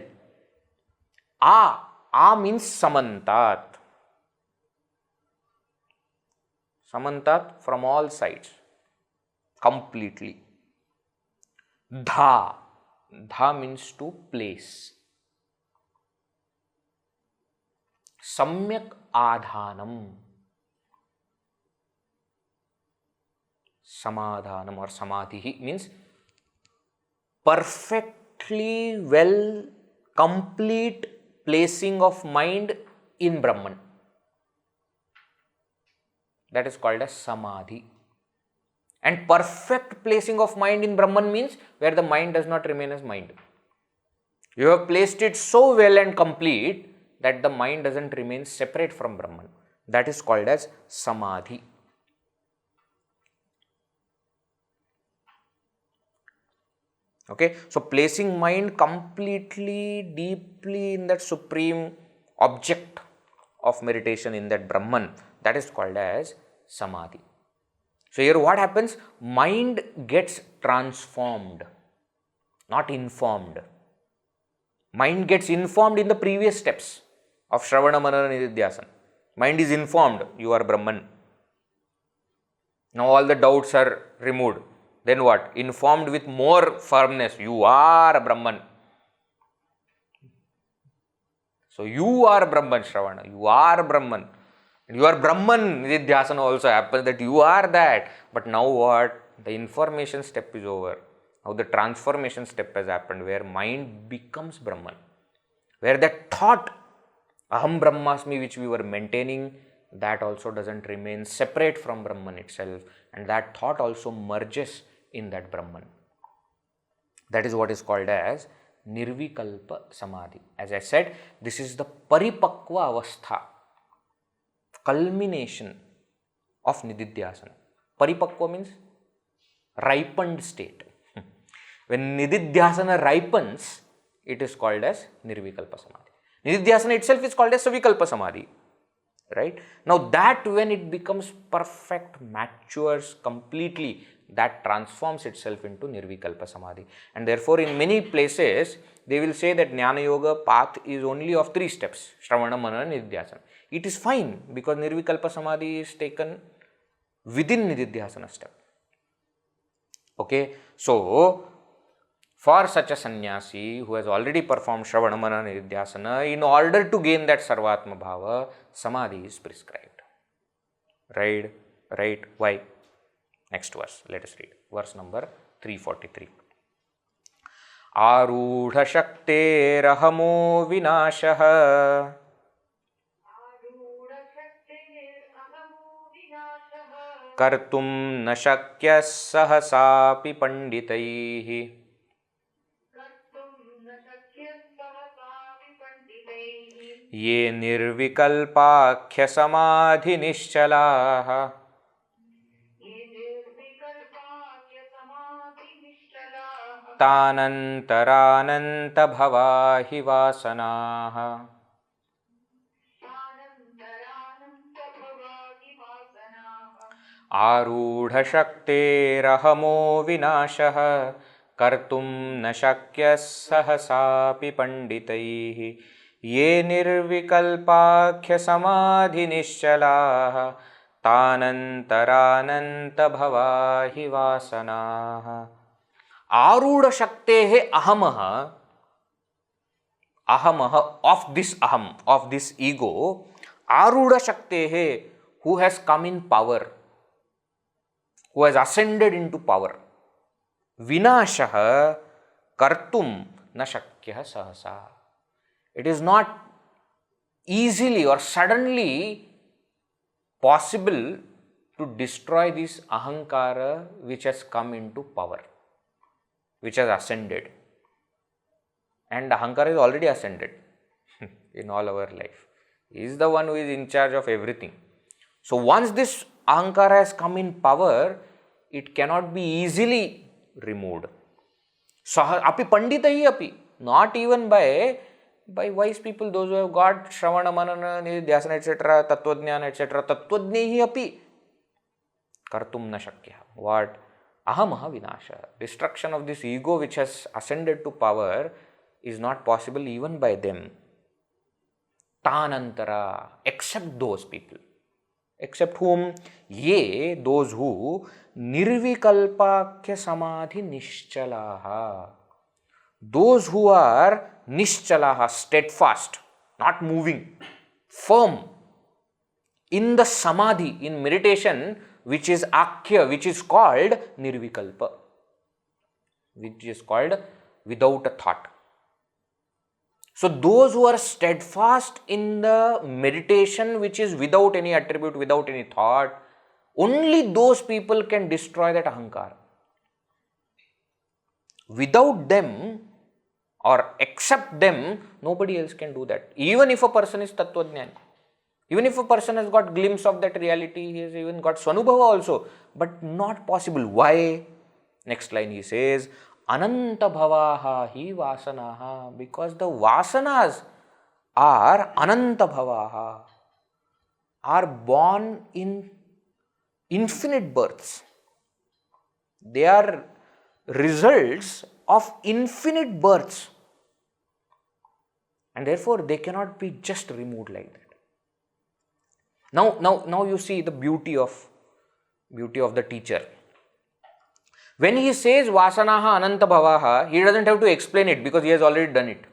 A means samantat. Samantat from all sides, completely. Dha means to place. Samyak adhanam, samadhanam or samadhi means perfectly well, complete placing of mind in Brahman. That is called as samadhi. And perfect placing of mind in Brahman means where the mind does not remain as mind. You have placed it so well and complete that the mind doesn't remain separate from Brahman. That is called as samadhi. Okay, so placing mind completely, deeply in that supreme object of meditation, in that Brahman, that is called as samadhi. So here what happens? Mind gets transformed, not informed. Mind gets informed in the previous steps of Shravana Manana Nididhyasana. Mind is informed, you are Brahman. Now all the doubts are removed. Then what? Informed with more firmness, you are a Brahman. So you are Brahman, Shravana. You are Brahman. You are Brahman. Nididhyasana also happens that you are that. But now what? The information step is over. Now the transformation step has happened where mind becomes Brahman. Where that thought, Aham Brahmasmi, which we were maintaining, that also doesn't remain separate from Brahman itself. And that thought also merges in that Brahman. That is what is called as Nirvikalpa Samadhi. As I said, this is the Paripakva Avastha, culmination of Nididhyasana. Paripakva means ripened state. When Nididhyasana ripens, it is called as Nirvikalpa Samadhi. Nididhyasana itself is called as Savikalpa Samadhi. Right? Now that when it becomes perfect, matures completely, that transforms itself into Nirvikalpa Samadhi. And therefore in many places, they will say that Jnana Yoga path is only of 3 steps, Shravana, Manana, Nididhyasana. It is fine because Nirvikalpa Samadhi is taken within Nididhyasana step. Okay, so for such a sannyasi who has already performed Shravana, Manana, Nididhyasana, in order to gain that sarvātmabhāva, Samadhi is prescribed. Right? Why? Next verse, let us read. Verse number 343. ārūḍhaśakterahamo vināṣah kartum na shakyah sahasapi panditaihi ye nirvikalpākya samādhiनिश्चलाः tānantarānanta-bhava-hi vāsanāh. ārūḍhaśakterahamo vināṣah kartum na shakyah sahasapi panditaihi ye nirvikalpākya samādhiनिश्चलाः tānantarānanta-bhava-hi vāsanāh. ārūḍhaśaktehe ahamaha, of this aham, of this ego, ārūḍhaśaktehe, who has come in power, who has ascended into power, vināṣah kartum na shakyah sahasa. It is not easily or suddenly possible to destroy this ahankara which has come into power, which has ascended. And ahankara is already ascended in all our life. He is the one who is in charge of everything. So once this ahankara has come in power, it cannot be easily removed. Api panditahi api, not even by wise people, those who have got Shravana, Manana, Nididhyasana, etc., tattvajñāna, etc., tattvajñaiḥ api kartum na shakyah. What? Ahamaha vināṣa. Destruction of this ego which has ascended to power is not possible even by them. Tānantara, except those people. Except whom? Ye, those who nirvikalpākya samādhiनिश्चलाः. Those who are niṣcalaha, steadfast, not moving, firm in the samadhi, in meditation, which is akhya, which is called nirvikalpa, which is called without a thought. So those who are steadfast in the meditation which is without any attribute, without any thought, only those people can destroy that ahankara. Without them or except them, nobody else can do that. Even if a person is tattvajñāni, even if a person has got glimpse of that reality, he has even got svanubhava also, but not possible. Why? Next line he says, ananta bhavaha hi vasanaha, because the vasanas are ananta bhavaha, are born in infinite births. They are results of infinite births, and therefore they cannot be just removed like that. Now you see the beauty of the teacher. When he says vasanaha ananta bhavaha, he doesn't have to explain it because he has already done it.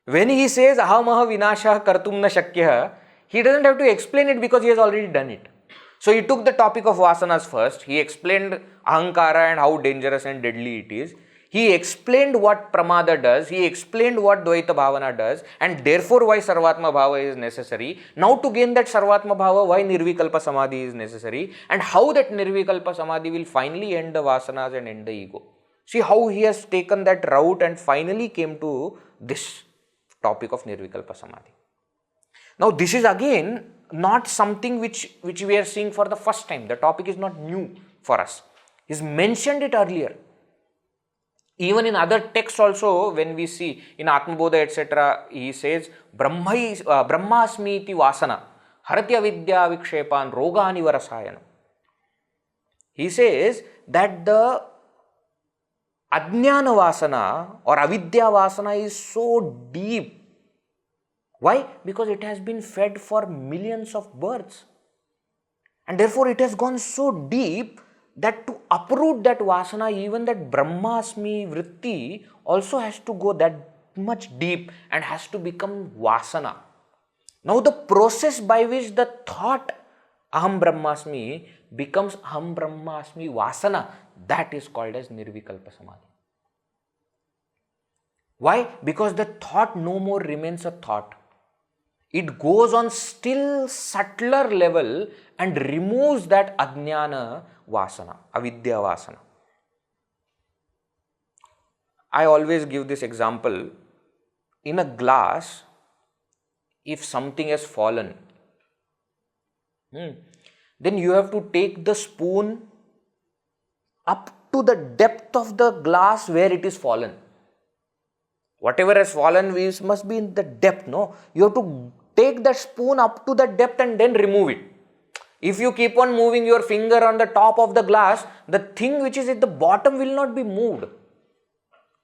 When he says ahamaha vinashah kartum na shakyah, he doesn't have to explain it because he has already done it. So he took the topic of vasanas first. He explained ahankara and how dangerous and deadly it is. He explained what pramada does. He explained what dvaita bhavana does, and therefore why sarvātmabhāva is necessary. Now to gain that sarvātmabhāva, why nirvikalpa samadhi is necessary, and how that nirvikalpa samadhi will finally end the vasanas and end the ego. See how he has taken that route and finally came to this topic of nirvikalpa samadhi. Now this is again not something which we are seeing for the first time. The topic is not new for us. He's mentioned it earlier. Even in other texts also, when we see in Atmabodha etc., he says, Brahmasmi iti vasana, haratya vidya vikshepan rogani varasayanam. He says that the ajnana vasana or avidya vasana is so deep. Why? Because it has been fed for millions of births. And therefore it has gone so deep that to uproot that vasana, even that Brahmasmi vritti also has to go that much deep and has to become vasana. Now the process by which the thought aham Brahmasmi becomes aham Brahmasmi vasana, that is called as nirvikalpa samadhi. Why? Because the thought no more remains a thought. It goes on still subtler level and removes that ajnana vasana, avidya vasana. I always give this example. In a glass, if something has fallen, then you have to take the spoon up to the depth of the glass where it is fallen. Whatever has fallen must be in the depth, no? You have to take that spoon up to the depth and then remove it. If you keep on moving your finger on the top of the glass, the thing which is at the bottom will not be moved.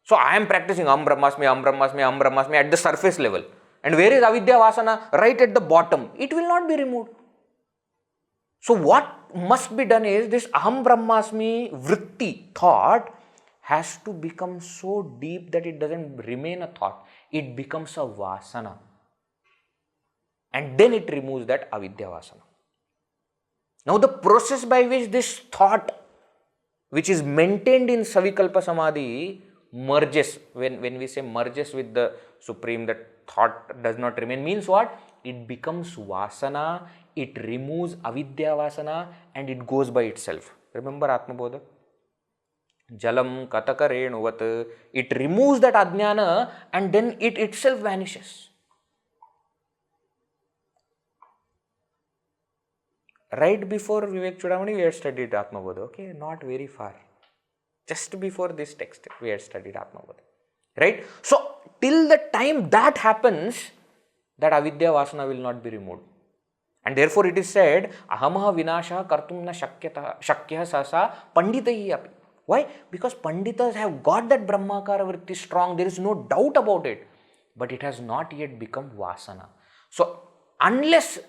So I am practicing Am Brahmasmi at the surface level. And where is avidya vasana? Right at the bottom. It will not be removed. So what must be done is this Aham Brahmasmi vritti, thought, has to become so deep that it doesn't remain a thought. It becomes a vasana. And then it removes that avidya vasana. Now the process by which this thought, which is maintained in savikalpa samadhi, merges. When we say merges with the Supreme, that thought does not remain, means what? It becomes vasana, it removes avidya vasana, and it goes by itself. Remember Atmabodha? Jalam katakarenuvat. It removes that ajnana and then it itself vanishes. Right before Vivekachoodamani, we had studied Atmabodha. Okay, not very far. Just before this text, we had studied Atmabodha. Right? So, till the time that happens, that avidya vasana will not be removed. And therefore it is said, ahamaha vinasha kartum na shakyah sasa panditaihi api. Why? Because panditas have got that brahmakara vritti strong. There is no doubt about it. But it has not yet become vasana. So, unless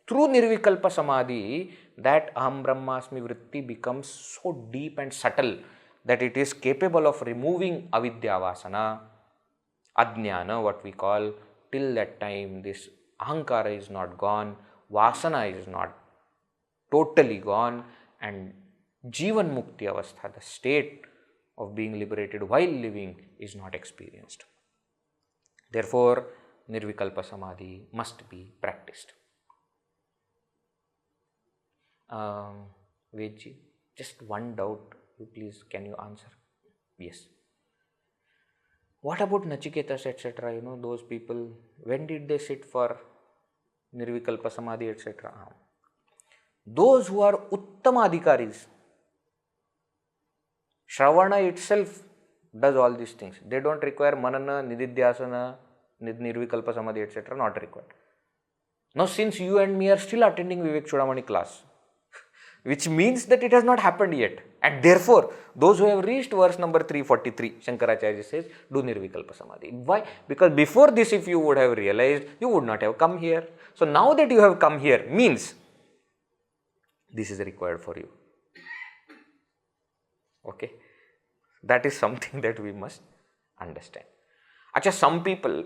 through nirvikalpa samadhi, that aham brahmasmi vritti becomes so deep and subtle that it is capable of removing avidya vasana, ajnana, what we call, till that time this ahankara is not gone, vasana is not totally gone, and jivan mukti avastha, the state of being liberated while living, is not experienced. Therefore, nirvikalpa samadhi must be practiced. Vedji, just one doubt, please, can you answer? Yes. What about Nachiketas etc.? You know, those people, when did they sit for nirvikalpa samadhi etc.? Those who are uttamadhikaris, Shravana itself does all these things. They don't require manana, nididhyasana, nirvikalpa samadhi etc. Not required. Now, since you and me are still attending Vivekachoodamani class, which means that it has not happened yet, and therefore those who have reached verse number 343, Shankaracharya says, do nirvikalpa samadhi. Why? Because before this, if you would have realized, you would not have come here. So now that you have come here, means this is required for you. Okay, that is something that we must understand. Acha, some people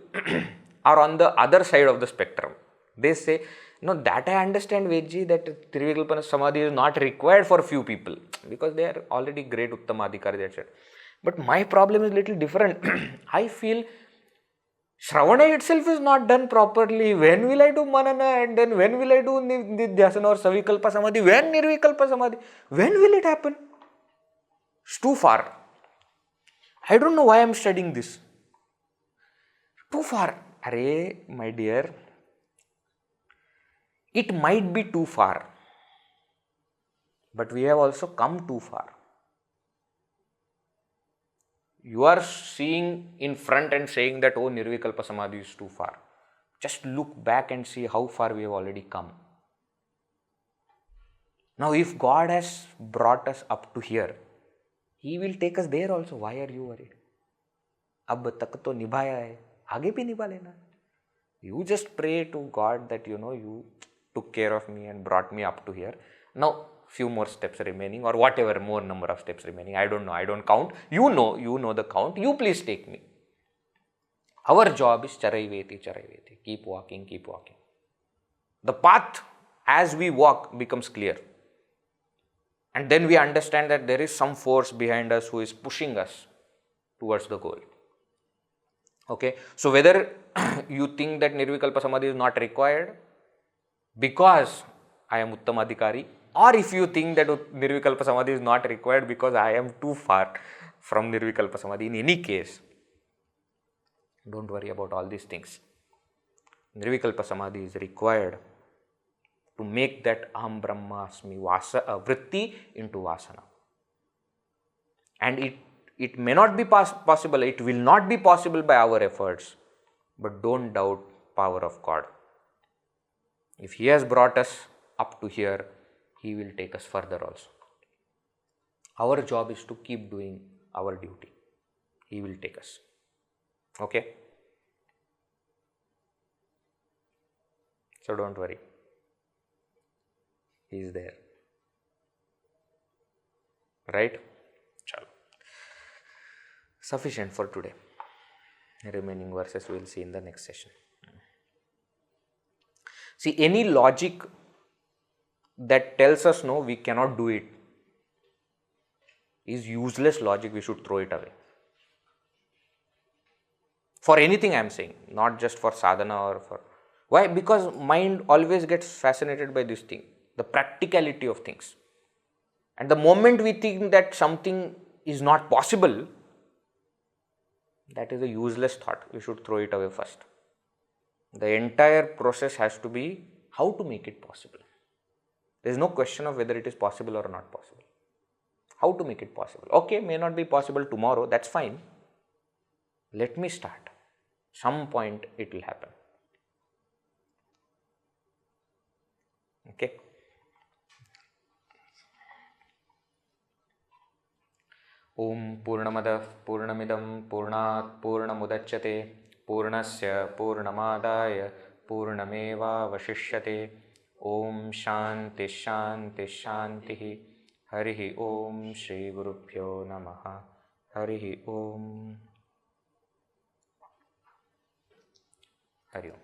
are on the other side of the spectrum. They say, no, that I understand, Vedji, that Trivikalpana Samadhi is not required for few people because they are already great Uttamadhikaris, etc. But my problem is little different. I feel Shravana itself is not done properly. When will I do Manana, and then when will I do Nidhyasana or Savikalpa Samadhi? When Nirvikalpa Samadhi? When will it happen? It's too far. I don't know why I am studying this. Too far. Arey, my dear, it might be too far, but we have also come too far. You are seeing in front and saying that, oh, Nirvikalpa Samadhi is too far. Just look back and see how far we have already come. Now, if God has brought us up to here, He will take us there also. Why are you worried? Ab tak to nibhaya hai. Aage bhi nibha lena. You just pray to God that, you took care of me and brought me up to here. Now, few more steps remaining, or whatever more number of steps remaining. I don't know. I don't count. You know the count. You please take me. Our job is charaiveti. Keep walking. The path as we walk becomes clear. And then we understand that there is some force behind us who is pushing us towards the goal. Okay. So whether you think that Nirvikalpa Samadhi is not required because I am Uttamadhikari, or if you think that Nirvikalpa Samadhi is not required because I am too far from Nirvikalpa Samadhi, in any case, don't worry about all these things. Nirvikalpa Samadhi is required to make that Aham Brahmasmi vritti into Vasana. And it may not be possible, it will not be possible by our efforts, but don't doubt power of God. If He has brought us up to here, He will take us further also. Our job is to keep doing our duty. He will take us. Okay? So don't worry. He is there. Right? Chalo. Sufficient for today. Remaining verses we will see in the next session. See, any logic that tells us no, we cannot do it is useless logic. We should throw it away. For anything I am saying, not just for sadhana or for... Why? Because mind always gets fascinated by this thing, the practicality of things. And the moment we think that something is not possible, that is a useless thought. We should throw it away first. The entire process has to be how to make it possible. There is no question of whether it is possible or not possible. How to make it possible. Okay, may not be possible tomorrow, that's fine. Let me start. Some point it will happen. Okay. Om Purnamada Purnamidam Purnat Purnamudachyate Purnasya Purnamadaya Purnameva Vashishyate. Om Shanti Shanti Shanti. Harihi Om Shri Gurubhyo Namaha. Harihi Om. Hari Om.